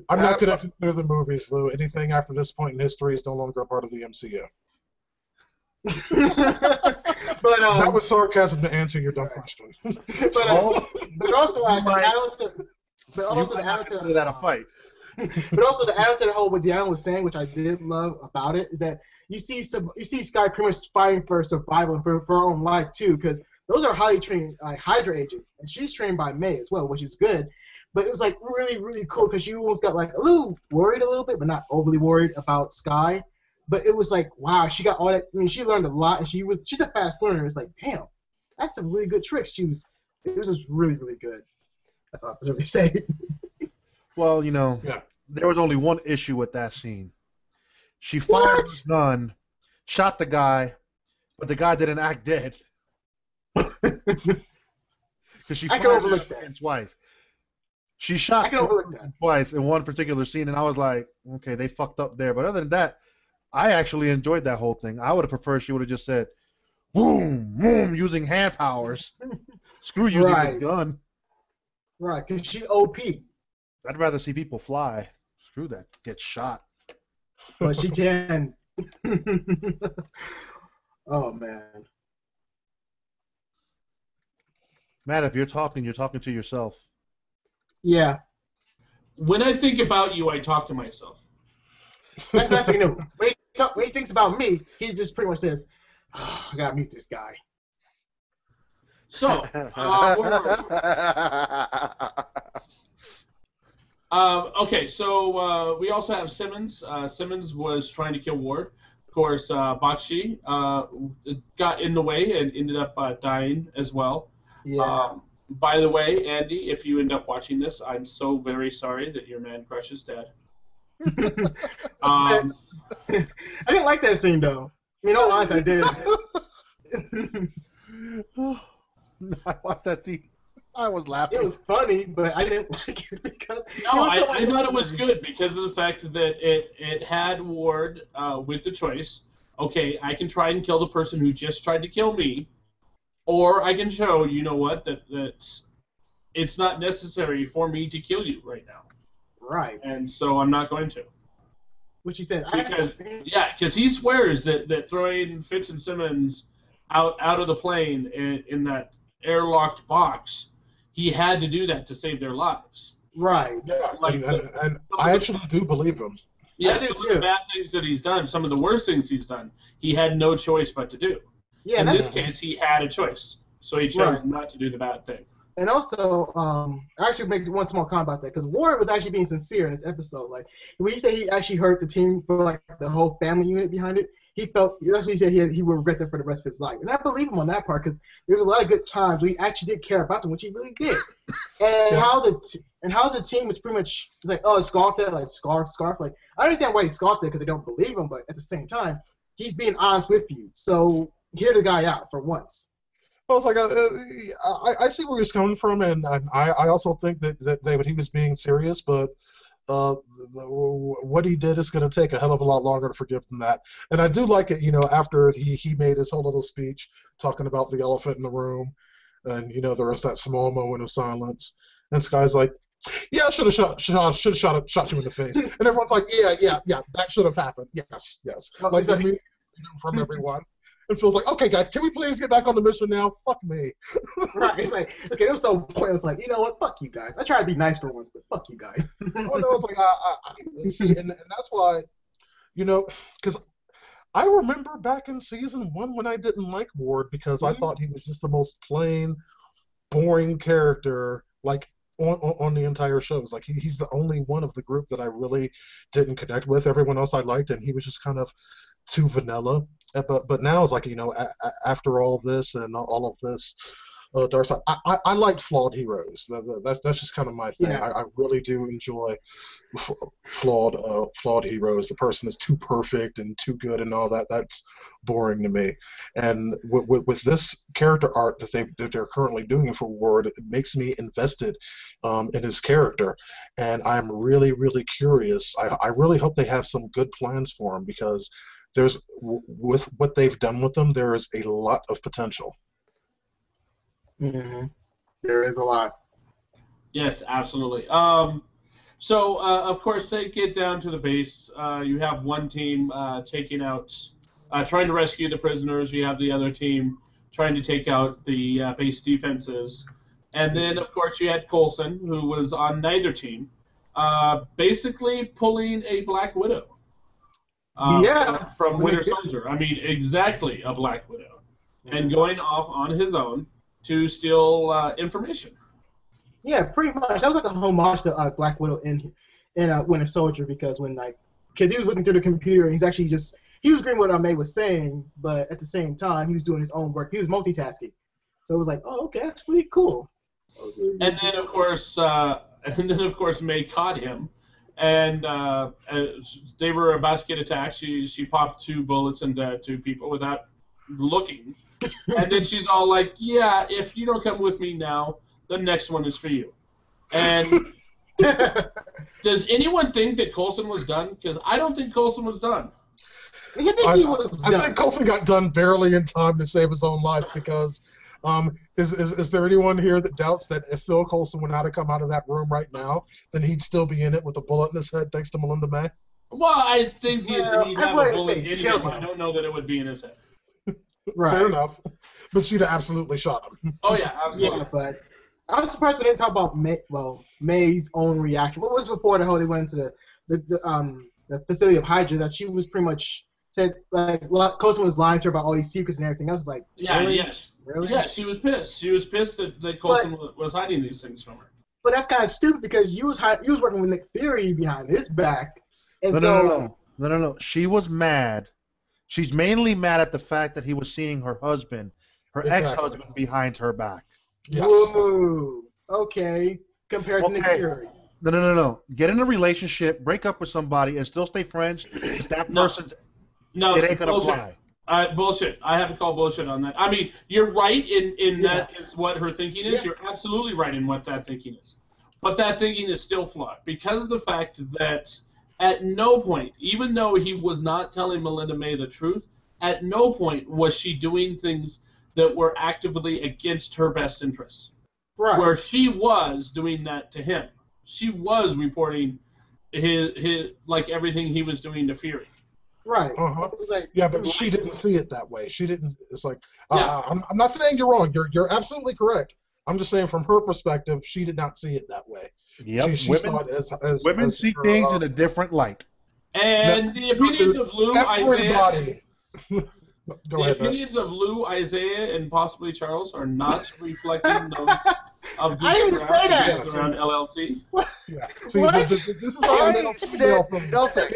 I'm not going to consider the movies, Lou. Anything after this point in history is no longer a part of the MCU. But that was sarcasm to answer your dumb question. But also to add to that a fight. But also to add to the whole what Deanna was saying, which I did love about it, is that you see Skye pretty much fighting for survival and for her own life too, because those are highly trained HYDRA agents, and she's trained by May as well, which is good. But it was like really, really cool because you almost got like a little worried a little bit, but not overly worried about Skye. But it was like, wow, she got all that. I mean, she learned a lot, and she's a fast learner. It's like, damn, that's some really good tricks. It was just really, really good. That's all I have to really say. Well, you know, there was only one issue with that scene. She fired the gun, shot the guy, but the guy didn't act dead. Because she fired the gun twice. She shot twice in one particular scene, and I was like, okay, they fucked up there. But other than that, I actually enjoyed that whole thing. I would have preferred she would have just said, boom, boom, using hand powers. Screw using the gun. Right, because she's OP. I'd rather see people fly. Screw that. Get shot. But she can. Oh, man. Matt, if you're talking to yourself. Yeah. When I think about you, I talk to myself. That's nothing new. When he thinks about me, he just pretty much says, oh, I gotta mute this guy. So, okay, so we also have Simmons. Simmons was trying to kill Ward. Of course, Bakshi got in the way and ended up dying as well. Yeah. By the way, Andy, if you end up watching this, I'm so very sorry that your man crush is dead. I didn't like that scene, though. You know, honestly, I did. I watched that scene. I was laughing. It was funny, but I didn't like it because... No, I thought it was good because of the fact that it had Ward with the choice. Okay, I can try and kill the person who just tried to kill me, or I can show, you know what, that it's not necessary for me to kill you right now. Right. And so I'm not going to. Which he said. Because he swears that throwing Fitz and Simmons out of the plane in that airlocked box, he had to do that to save their lives. Right. Yeah, and I actually do believe him. Yeah, some of the bad things that he's done, some of the worst things he's done, he had no choice but to do. Yeah, in this case, he had a choice, so he chose not to do the bad thing. And also, I actually make one small comment about that because Ward was actually being sincere in this episode. Like when he said he actually hurt the team for like the whole family unit behind it, he felt that's what he said he would regret that for the rest of his life, and I believe him on that part because there was a lot of good times where he actually did care about them, which he really did, and how the team was pretty much it's like scarf that like scarf like I understand why he scarfed it because they don't believe him, but at the same time he's being honest with you, so hear the guy out for once. I was like, I see where he's coming from, and I also think that he was being serious, but what he did is going to take a hell of a lot longer to forgive than that. And I do like it, after he made his whole little speech talking about the elephant in the room, and there was that small moment of silence, and Sky's like, yeah, I should have shot you in the face, and everyone's like, yeah, that should have happened, yes. Like that from everyone. It feels like, okay, guys, can we please get back on the mission now? Fuck me. Right. It's like, okay, it was so pointless. Like, you know what? Fuck you guys. I try to be nice for once, but fuck you guys. Oh, no, it's like, you see, and that's why, because I remember back in season 1 when I didn't like Ward because I thought he was just the most plain, boring character, like, on the entire show. It's like he's the only one of the group that I really didn't connect with. Everyone else I liked, and he was just kind of too vanilla. But now it's like, after all this and all of this dark side, I like flawed heroes. That's just kind of my thing. Yeah. I really do enjoy flawed heroes. The person is too perfect and too good and all that. That's boring to me. And with this character art that they're currently doing for Ward, it makes me invested in his character. And I'm really, really curious. I really hope they have some good plans for him because with what they've done with them, there is a lot of potential. Mm-hmm. There is a lot. Yes, absolutely. So, of course, they get down to the base. You have one team taking out, trying to rescue the prisoners. You have the other team trying to take out the base defenses. And then, of course, you had Coulson, who was on neither team, basically pulling a Black Widow. From Winter Soldier. I mean, exactly a Black Widow. And going off on his own to steal information. Yeah, pretty much. That was like a homage to Black Widow in Winter Soldier because because he was looking through the computer and he was agreeing with what May was saying, but at the same time he was doing his own work. He was multitasking. So it was like, oh, okay, that's pretty cool. And then of course May caught him. And they were about to get attacked. She popped 2 bullets into 2 people without looking. And then she's all like, yeah, if you don't come with me now, the next one is for you. And does anyone think that Coulson was done? Because I don't think Coulson was done. I think Coulson got done barely in time to save his own life because is there anyone here that doubts that if Phil Coulson would not have come out of that room right now, then he'd still be in it with a bullet in his head thanks to Melinda May? Well, I think he'd have a bullet in him. I don't know that it would be in his head. Right. Fair enough. But she'd have absolutely shot him. Oh, yeah, absolutely. Yeah, but I was surprised we didn't talk about May's own reaction. What was before the whole they went into the facility of HYDRA that she was pretty much said Coulson was lying to her about all these secrets and everything. I was like, really? Yes. Really? Yeah, she was pissed. She was pissed that Coulson was hiding these things from her. But that's kind of stupid because you was working with Nick Fury behind his back. And No. She was mad. She's mainly mad at the fact that he was seeing her husband, ex-husband, behind her back. Yes. Whoa. Okay. Compared to Nick Fury. No. Get in a relationship, break up with somebody, and still stay friends. If that person's it ain't gonna fly. Bullshit. I have to call bullshit on that. I mean, you're right in that is what her thinking is. Yeah. You're absolutely right in what that thinking is. But that thinking is still flawed because of the fact that at no point, even though he was not telling Melinda May the truth, at no point was she doing things that were actively against her best interests. Right. Where she was doing that to him. She was reporting his like everything he was doing to Fury. Right. Uh-huh. But she didn't see it that way. She didn't. It's like I'm not saying you're wrong. You're absolutely correct. I'm just saying from her perspective, she did not see it that way. Yep. She saw it as women see things in a different light. And the opinions of Lou, Isaiah. The opinions of Lou, Isaiah, and possibly Charles are not reflecting those of I didn't say that. Around LLC. Yeah. See, this is all I said nothing.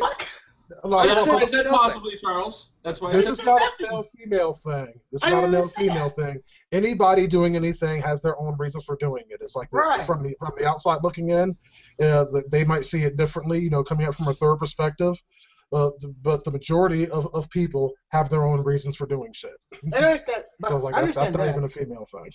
That's why I said possibly, Charles. That's why. This is not a male-female thing. This is not a male-female thing. Anybody doing anything has their own reasons for doing it. It's like from the outside looking in, they might see it differently. You know, coming at from a third perspective. But the majority of people have their own reasons for doing shit. I understand. But so like that's not even a female thing.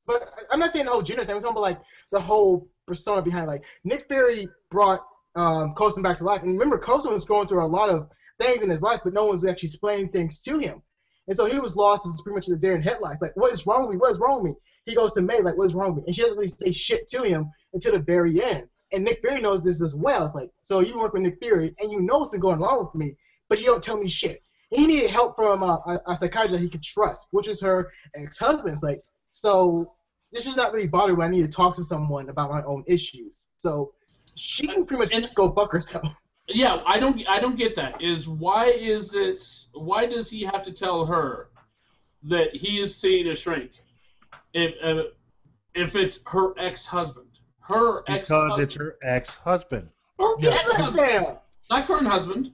But I'm not saying the whole gender thing. I'm talking about like the whole persona behind. Like Nick Fury brought Coulson back to life, and remember Coulson was going through a lot of things in his life, but no one was actually explaining things to him, and so he was lost as pretty much the deer in headlights. Like, what is wrong with me? What is wrong with me? He goes to May, like, what is wrong with me? And she doesn't really say shit to him until the very end. And Nick Fury knows this as well. It's like, so you work with Nick Fury, and you know what's been going on with me, but you don't tell me shit. And he needed help from a psychiatrist that he could trust, which is her ex-husband. It's like, so this is not really bothering when I need to talk to someone about my own issues. So she can pretty much go fuck herself. Yeah, I don't get that. Why does he have to tell her that he is seeing a shrink if it's her ex-husband? Because it's her ex-husband. Ex-husband. Not current husband.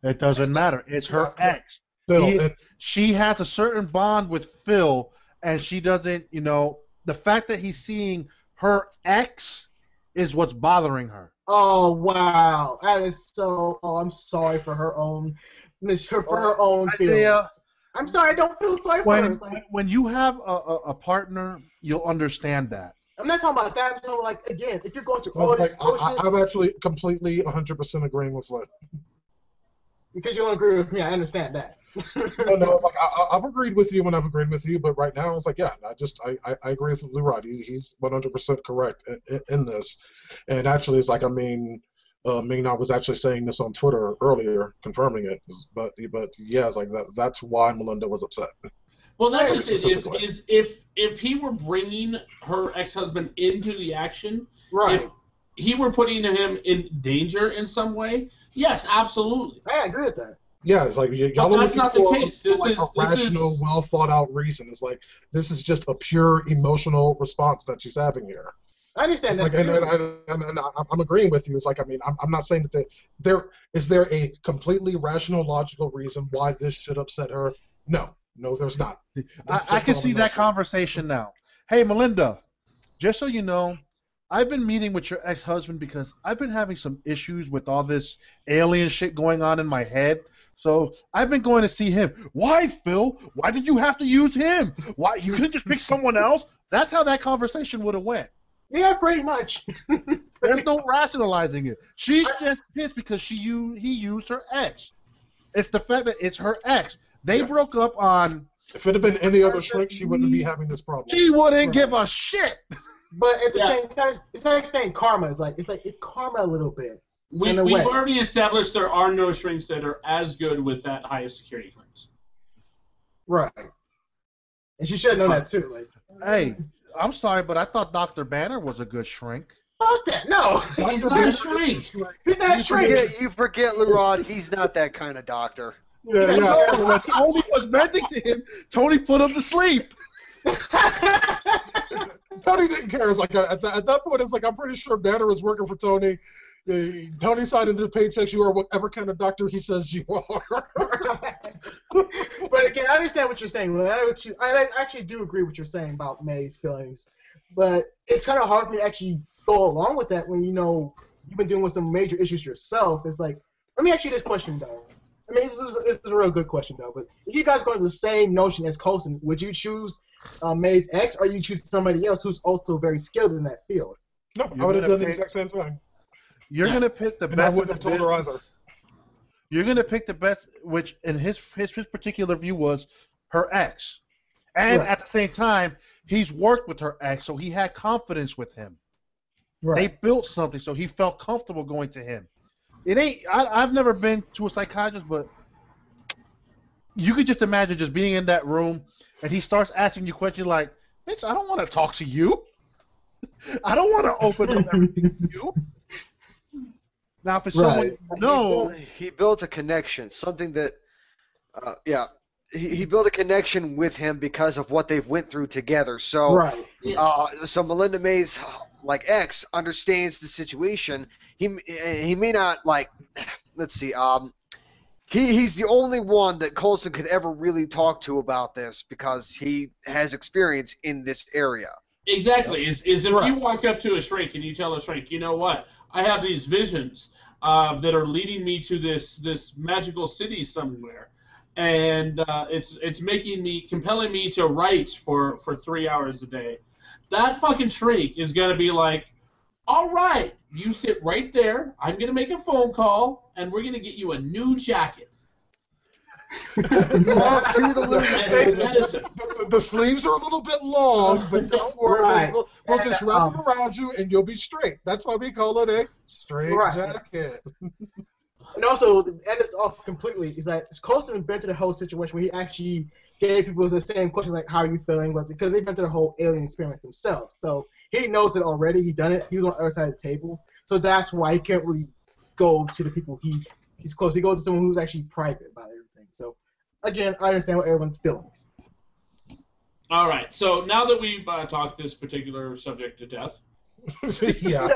It doesn't matter. It's her ex. She has a certain bond with Phil, and she doesn't, you know, the fact that he's seeing her ex is what's bothering her. Oh, wow. That is so... Oh, I'm sorry for her own... her own feelings. I'm sorry, I don't feel sorry for her. When you have a partner, you'll understand that. I'm not talking about that. I'm talking like, again, if you're going through all this bullshit... I'm actually completely 100% agreeing with Lynn. Because you don't agree with me, I understand that. No, it's like I've agreed with you when I've agreed with you, but right now it's like, yeah, I agree with Leroy. He's 100% correct in this, and actually it's like, I mean, Ming-Na was actually saying this on Twitter earlier, confirming it, but yeah, it's like that's why Melinda was upset. Well, that's just it. If he were bringing her ex-husband into the action, right? If he were putting him in danger in some way, yes, absolutely. I agree with that. Yeah, it's like y'all are that's not the case. This is a rational, well thought out reason. It's like this is just a pure emotional response that she's having here. I understand that. Like, and I'm agreeing with you. It's like, I mean, I'm not saying that there is a completely rational, logical reason why this should upset her. No, there's not. I can see that conversation now. Hey, Melinda, just so you know, I've been meeting with your ex-husband because I've been having some issues with all this alien shit going on in my head. So I've been going to see him. Why, Phil? Why did you have to use him? Why you couldn't just pick someone else? That's how that conversation would have went. Yeah, pretty much. There's no rationalizing it. She's just pissed because he used her ex. It's the fact that it's her ex. They broke up on. If it had been any other shrink, she wouldn't be having this problem. She wouldn't give a shit. But at the same time, it's not like saying karma. It's karma a little bit. We've already established there are no shrinks that are as good with that highest security clearance. Right. And she should have known that too. Like, hey, I'm sorry, but I thought Dr. Banner was a good shrink. Fuck that. No. He's not a shrink. He's not a shrink. You forget, Lerod, he's not that kind of doctor. Yeah. When Tony was venting to him, Tony put him to sleep. Tony didn't care. It's like at that point, it's like I'm pretty sure Banner was working for Tony. Tony signed into the paychecks. You are whatever kind of doctor he says you are. But again, I understand what you're saying. I actually do agree with what you're saying about May's feelings, but it's kind of hard for me to actually go along with that when you know you've been dealing with some major issues yourself. It's like, let me ask you this question though. I mean, this is a real good question though. But if you guys go into the same notion as Coulson, would you choose May's ex, or you choose somebody else who's also very skilled in that field? No, I would have done the exact same thing. You're gonna pick the best. I wouldn't have told her either. You're gonna pick the best, which in his particular view was her ex, and at the same time, he's worked with her ex, so he had confidence with him. Right. They built something, so he felt comfortable going to him. It ain't. I've never been to a psychiatrist, but you could just imagine just being in that room, and he starts asking you questions like, "Bitch, I don't want to talk to you. I don't want to open up everything to you." Now, for someone he built a connection, something that, he built a connection with him because of what they've went through together. So, so Melinda May's like X understands the situation. He may not like. Let's see. He's the only one that Coulson could ever really talk to about this because he has experience in this area. Exactly. Is if you walk up to a shrink and you tell a shrink, you know what? I have these visions that are leading me to this magical city somewhere, and it's compelling me to write for 3 hours a day. That fucking shrink is gonna be like, all right, you sit right there. I'm gonna make a phone call, and we're gonna get you a new jacket. The sleeves are a little bit long, but don't worry. We'll just wrap it around you, and you'll be straight. That's why we call it a straight jacket. And also, to end this off completely, is that Coulson invented the whole situation where he actually gave people the same question, like, how are you feeling? But because they invented the whole alien experiment themselves. So he knows it already. He done it. He was on the other side of the table. So that's why he can't really go to the people he's close. He goes to someone who's actually private about everything. So, again, I understand what everyone's feelings. All right. So now that we've talked this particular subject to death. Yeah.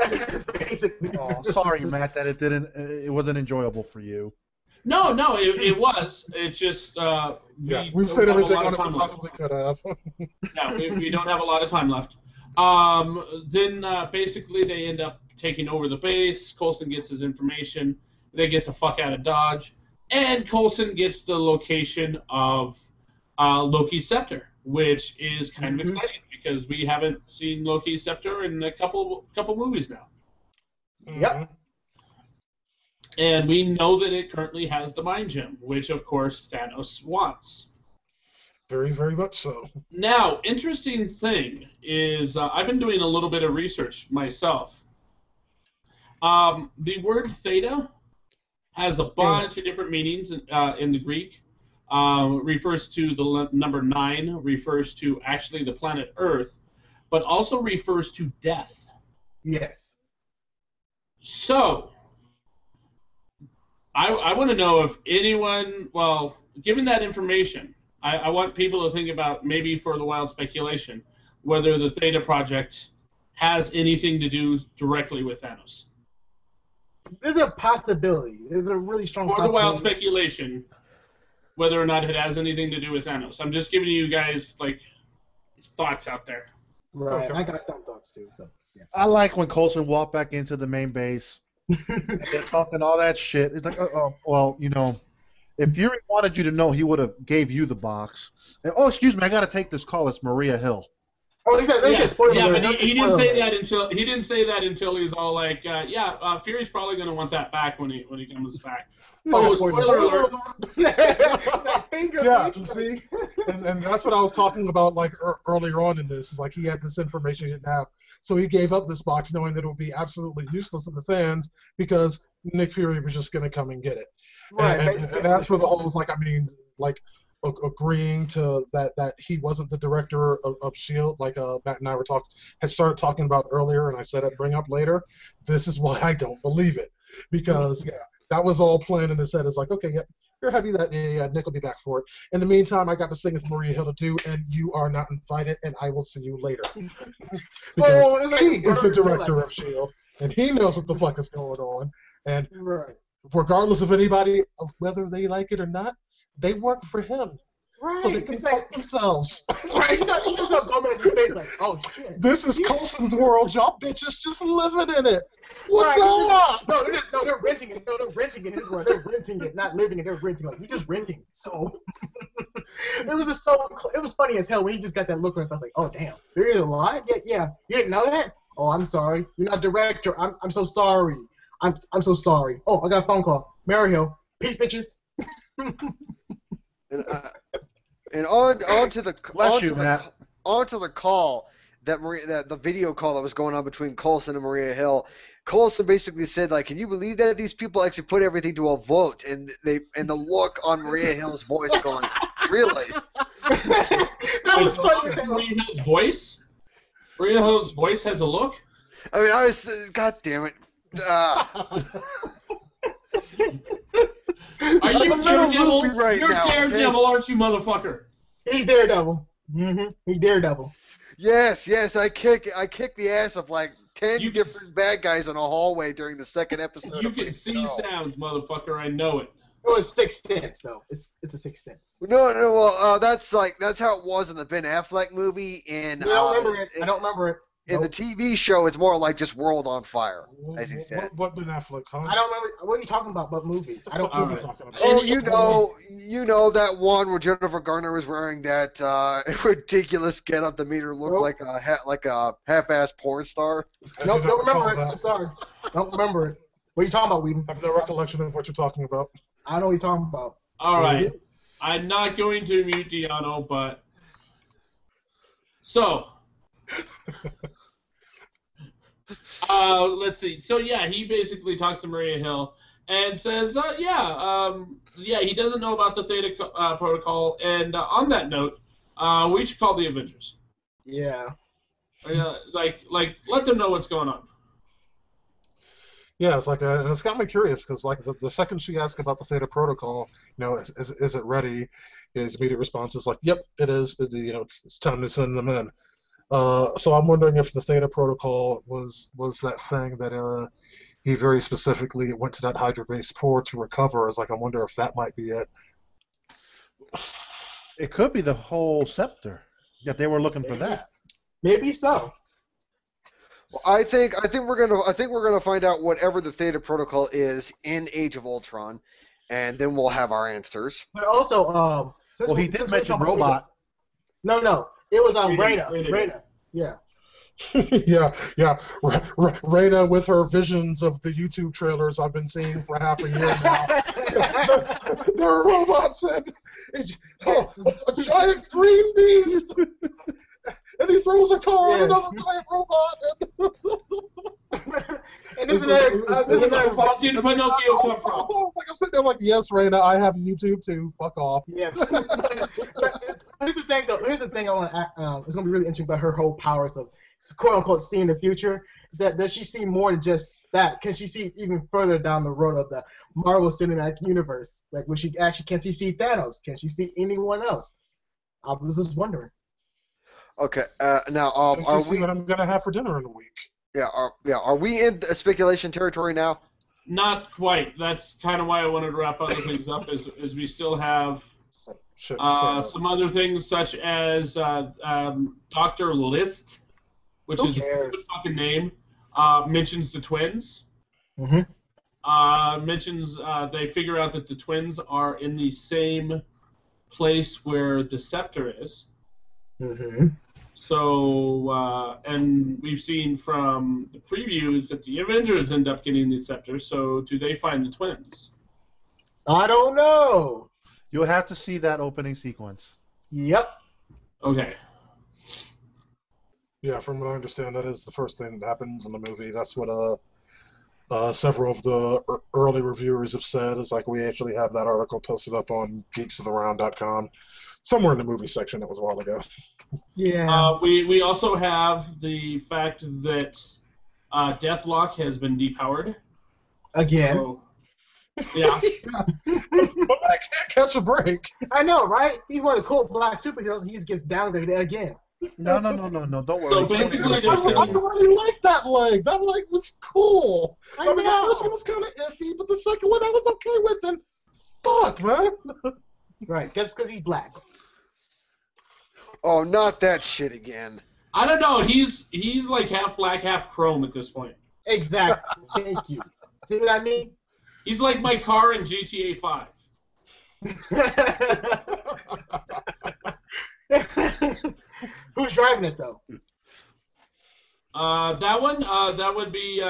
Basically. Oh, sorry, Matt, that it wasn't enjoyable for you. No, it was. It's just we've said everything on it we possibly could have. Yeah, we don't have a lot of time left. Then basically they end up taking over the base. Coulson gets his information. They get the fuck out of Dodge, and Coulson gets the location of Loki's scepter, which is kind of exciting because we haven't seen Loki's scepter in a couple movies now. Yep. And we know that it currently has the Mind Gem, which, of course, Thanos wants. Very, very much so. Now, interesting thing is I've been doing a little bit of research myself. The word theta has a bunch of different meanings in the Greek. Refers to the number 9, refers to actually the planet Earth, but also refers to death. Yes. So, I want to know if anyone, well, given that information, I want people to think about, maybe for the wild speculation, whether the Theta Project has anything to do directly with Thanos. There's a possibility. There's a really strong possibility. For the wild speculation, whether or not it has anything to do with Thanos. I'm just giving you guys, like, thoughts out there. Right, I got some thoughts too. So yeah. I like when Coulson walked back into the main base. And they're talking all that shit. It's like, well, you know, if Fury wanted you to know, he would have gave you the box. And, oh, excuse me, I got to take this call. It's Maria Hill. Oh, he said spoiler alert. But he didn't say that until he's all like, Fury's probably going to want that back when he comes back. Oh, spoiler alert. Yeah, see? And that's what I was talking about, like, earlier on in this. Is like, he had this information he didn't have. So he gave up this box knowing that it would be absolutely useless in his hands because Nick Fury was just going to come and get it. Right. And as for the whole, like, I mean, like, agreeing to that he wasn't the director of S.H.I.E.L.D., like Matt and I had started talking about earlier, and I said I'd bring up later. This is why I don't believe it. Because, that was all planned in his head. It's like, okay, you're happy that Nick will be back for it. In the meantime, I got this thing as Maria Hill to do, and you are not invited, and I will see you later. Because he is the director of S.H.I.E.L.D., and he knows what the fuck is going on. And regardless of anybody, of whether they like it or not, they work for him. Right. So they can help themselves. Right. He saw Gomez's face like, oh, shit. This is Coulson's world. Y'all bitches just living in it. What's up? No, they're renting it. No, they're renting it. They're renting it, not living it. They're renting it. Like, we just renting it. So it was funny as hell when he just got that look on his face like, oh, damn. There is a lot? Yeah. You didn't know that? Oh, I'm sorry. You're not director. I'm so sorry. I'm so sorry. Oh, I got a phone call. Mary Hill. Peace, bitches. And on to the call that the video call that was going on between Coulson and Maria Hill. Coulson basically said, like, can you believe that these people actually put everything to a vote? And the look on Maria Hill's voice going, really? That was funny. Maria Hill's voice? Maria Hill's voice has a look? I mean, I was, God damn it. Are you Daredevil? Right You're now, Daredevil, okay? aren't you, motherfucker? He's Daredevil. He's Daredevil. Yes, I kick the ass of, like, 10 different bad guys in a hallway during the second episode. You can see sounds, motherfucker. I know it. Oh, it's Sixth Sense though. It's a Sixth Sense. No. Well, that's how it was in the Ben Affleck movie. I don't remember it. I don't remember it. In the TV show, it's more like just world on fire, as he said. What Ben Affleck? Huh? I don't remember. What are you talking about? What movie? I don't. What are you talking about? Oh, you know that one where Jennifer Garner was wearing that ridiculous getup that made her look like a half-ass porn star. Nope, don't remember it. I'm sorry. Don't remember it. What are you talking about, Whedon? I have no recollection of what you're talking about. I don't know what you're talking about. All right. I'm not going to mute Deano, but so. Let's see. So yeah, he basically talks to Maria Hill and says, he doesn't know about the Theta Protocol, and on that note, we should call the Avengers. Yeah. Like let them know what's going on. Yeah, it's like, and it's got me curious because like the second she asked about the Theta Protocol, is it ready? His immediate response is like, yep, it is. It's time to send them in. So I'm wondering if the Theta Protocol was that thing that he very specifically went to that HYDRA-based port to recover. I wonder if that might be it. It could be the whole scepter. That they were looking for that. Maybe so. Well, I think we're gonna find out whatever the Theta Protocol is in Age of Ultron, and then we'll have our answers. But also, he did mention robot. No. It was on Reyna. Yeah. yeah. Reyna with her visions of the YouTube trailers I've been seeing for half a year now. There are robots and a giant green beast, and he throws a car on another giant robot. And this is another fucking Pinocchio come from. I'm sitting there like, yes, Reyna, I have YouTube too. Fuck off. Yes. Here's the thing, though. Here's the thing I want to. It's gonna be really interesting about her whole powers of quote unquote seeing the future. Does she see more than just that? Can she see even further down the road of the Marvel Cinematic Universe? Like, can she see Thanos? Can she see anyone else? I was just wondering. Okay. Now, are we? What I'm gonna have for dinner in a week? Yeah. Are we in speculation territory now? Not quite. That's kind of why I wanted to wrap other things up. Is we still have. Some other things such as Dr. List, which is a fucking name, mentions the twins. Mm-hmm. Mentions they figure out that the twins are in the same place where the scepter is. Mm-hmm. So, and we've seen from the previews that the Avengers end up getting the scepter, so do they find the twins? I don't know. You'll have to see that opening sequence. Yep. Okay. Yeah, from what I understand, that is the first thing that happens in the movie. That's what several of the early reviewers have said. Is like, we actually have that article posted up on geeksofaround.com, somewhere in the movie section. That was a while ago. Yeah. We also have the fact that Deathlock has been depowered. Again. So, yeah. But I can't catch a break. I know, right? He's one of the cool black superheroes, and he just gets downgraded again. No, don't worry. So basically, I really liked that leg. That leg was cool. I mean, the first one was kind of iffy, but the second one I was okay with. And fuck, man. Right, because he's black. Oh, not that shit again. I don't know. He's like half black, half chrome at this point. Exactly. Thank you. See what I mean? He's like my car in GTA 5. Who's driving it though? That would be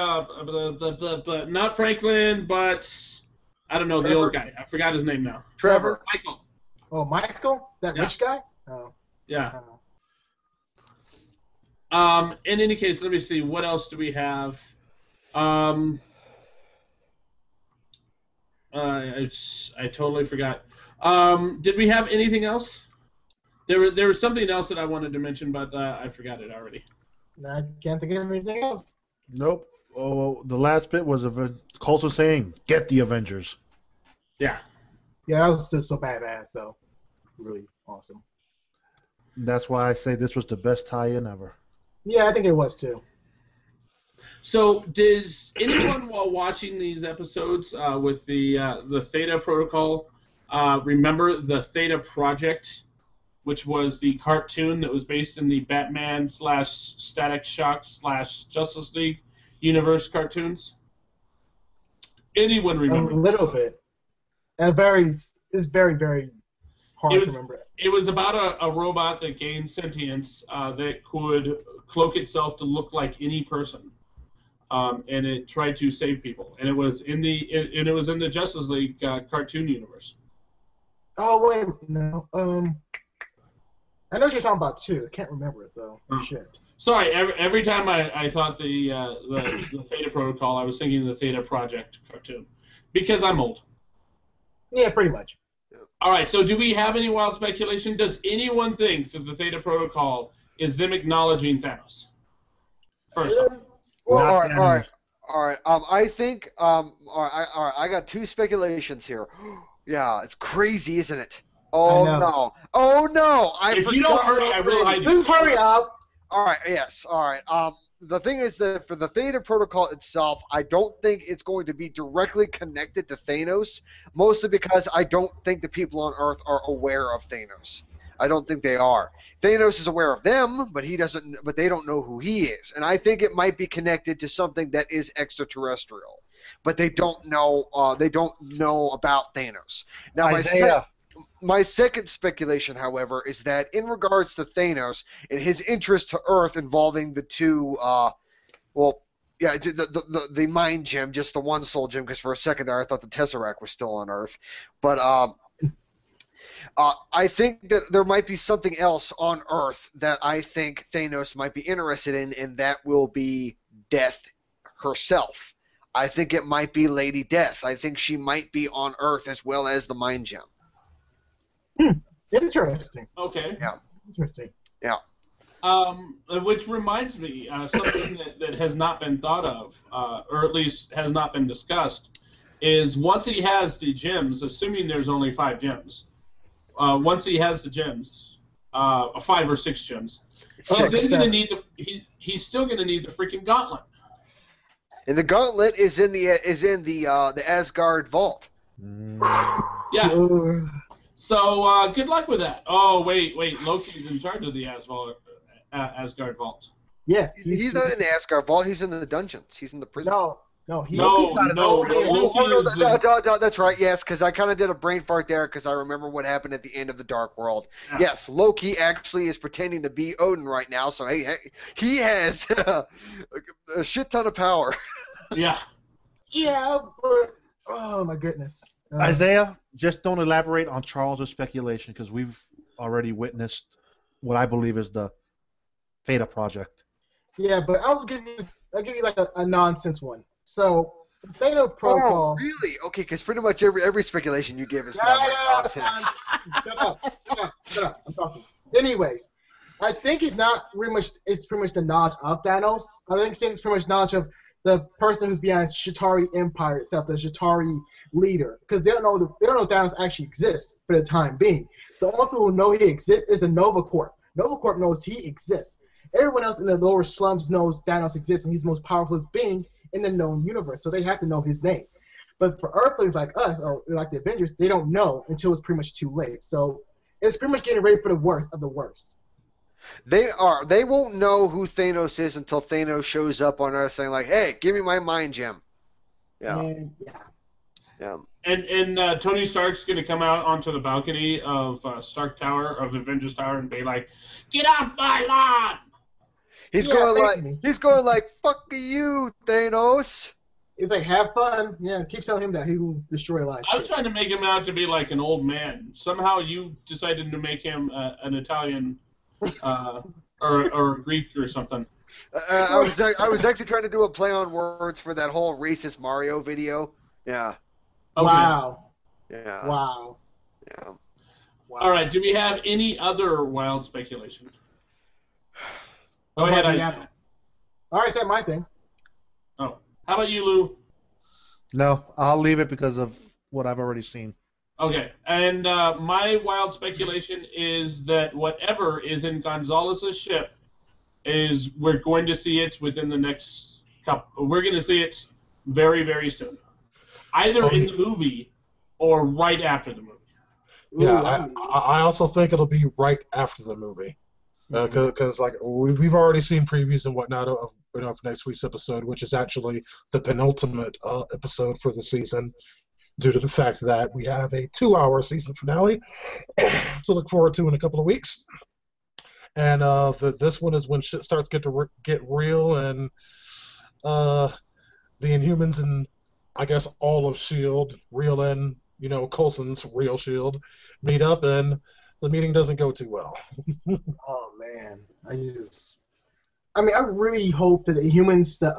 not Franklin, but I don't know, Trevor? the old guy. I forgot his name now. Trevor. Michael. Oh, Michael? That rich guy? Oh. Yeah. In any case, let me see. What else do we have? I totally forgot. Did we have anything else? There was something else that I wanted to mention, but I forgot it already. I can't think of anything else. Nope. Oh, the last bit was Coulson saying, "Get the Avengers." Yeah. Yeah, that was just so badass. So, really awesome. That's why I say this was the best tie-in ever. Yeah, I think it was too. So, does anyone while watching these episodes with the Theta Protocol remember the Theta Project, which was the cartoon that was based in the Batman / Static Shock / Justice League universe cartoons? Anyone remember? A little bit. It's very, very hard to remember. It was about a robot that gained sentience that could cloak itself to look like any person, and it tried to save people. And it was in the Justice League cartoon universe. Oh wait, no. I know what you're talking about too. I can't remember it though. Shit. Sorry, every time I thought the Theta Protocol, I was thinking of the Theta Project cartoon, because I'm old. Yeah, pretty much. All right, so do we have any wild speculation? Does anyone think that the Theta Protocol is them acknowledging Thanos? First off. Well, all right. I think, all right. I got two speculations here. Yeah, it's crazy, isn't it? Oh no! Oh no! If you don't hurry, I will hide you. Just hurry up. All right. Yes. All right. The thing is that for the Theta Protocol itself, I don't think it's going to be directly connected to Thanos, mostly because I don't think the people on Earth are aware of Thanos. I don't think they are. Thanos is aware of them, but he doesn't. But they don't know who he is, and I think it might be connected to something that is extraterrestrial, but they don't know. They don't know about Thanos. Now, my second speculation, however, is that in regards to Thanos and his interest to Earth involving the two, the mind gem, just the one soul gem, because for a second there I thought the Tesseract was still on Earth. But I think that there might be something else on Earth that I think Thanos might be interested in, and that will be Death herself. I think it might be Lady Death. I think she might be on Earth as well as the mind gem. Interesting. Okay. Yeah. Interesting. Yeah. Which reminds me, something that has not been thought of, or at least has not been discussed, is once he has the gems, assuming there's only 5 gems, once he has the gems, 5 or 6 gems, he's still going to need the freaking gauntlet. And the gauntlet is in the Asgard vault. Yeah. So good luck with that. Oh wait, Loki's in charge of the Asgard vault. Yes, he's not in the Asgard vault. He's in the dungeons. He's in the prison. No. That's right. Yes, because I kind of did a brain fart there because I remember what happened at the end of the Dark World. Yeah. Yes, Loki actually is pretending to be Odin right now, so hey he has a shit ton of power. Yeah. Yeah, but oh my goodness. Isaiah, just don't elaborate on Charles' speculation because we've already witnessed what I believe is the Theta Project. Yeah, but I'll give you like a nonsense one. So the Theta Protocol. Oh, really? Okay, because pretty much every speculation you give is nonsense. Shut up. I'm talking. Anyways, I think it's pretty much the knowledge of Thanos. I think it's pretty much knowledge of the person who's behind Chitauri Empire itself, the Chitauri leader, because they don't know Thanos actually exists for the time being. The only people who know he exists is the Nova Corp. Nova Corp knows he exists. Everyone else in the lower slums knows Thanos exists, and he's the most powerful being in the known universe, so they have to know his name. But for Earthlings like us, or like the Avengers, they don't know until it's pretty much too late. So it's pretty much getting ready for the worst of the worst. They won't know who Thanos is until Thanos shows up on Earth saying like, "Hey, give me my mind gem." Yeah. And Tony Stark's going to come out onto the balcony of Stark Tower, of the Avengers Tower, and be like, "Get off my lawn!" He's going like, "Fuck you, Thanos." He's like, "Have fun." Yeah, keep telling him that he will destroy a lot of shit. I was trying to make him out to be like an old man. Somehow you decided to make him an Italian or a Greek or something. I was actually trying to do a play on words for that whole racist Mario video. Yeah. Okay. Wow. Yeah. Wow. Yeah. Wow. All right. Do we have any other wild speculation? Go ahead, Isaiah. I already said my thing. Oh. How about you, Lou? No, I'll leave it because of what I've already seen. Okay. And my wild speculation is that whatever is in Gonzalez's ship we're going to see it within the next We're going to see it very, very soon. Either in the movie or right after the movie. Yeah, I also think it'll be right after the movie. Because like we've already seen previews and whatnot of next week's episode, which is actually the penultimate episode for the season, due to the fact that we have a 2-hour season finale to look forward to in a couple of weeks. And this one is when shit starts get real, and the Inhumans and I guess all of S.H.I.E.L.D., real and Coulson's real S.H.I.E.L.D. meet up, and the meeting doesn't go too well. Oh man, I really hope that the humans, the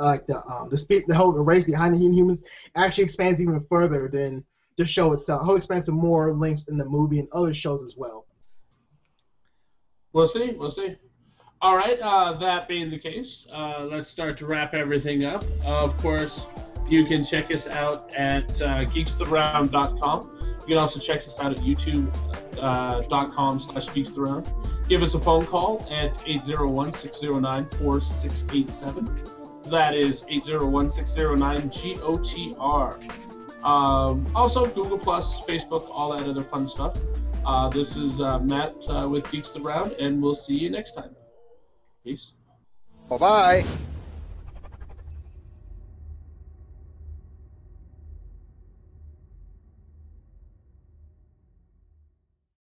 whole race behind the Inhumans, actually expands even further than the show itself. I hope it expands to more links in the movie and other shows as well. We'll see. All right, that being the case, let's start to wrap everything up. Of course, you can check us out at geekstodaround.com. You can also check us out at youtube.com/geekstodaround. Give us a phone call at 801-609-4687. That is 801-609-GOTR. Also, Google+, Facebook, all that other fun stuff. This is Matt with Geeks Around, and we'll see you next time. Peace. Bye-bye.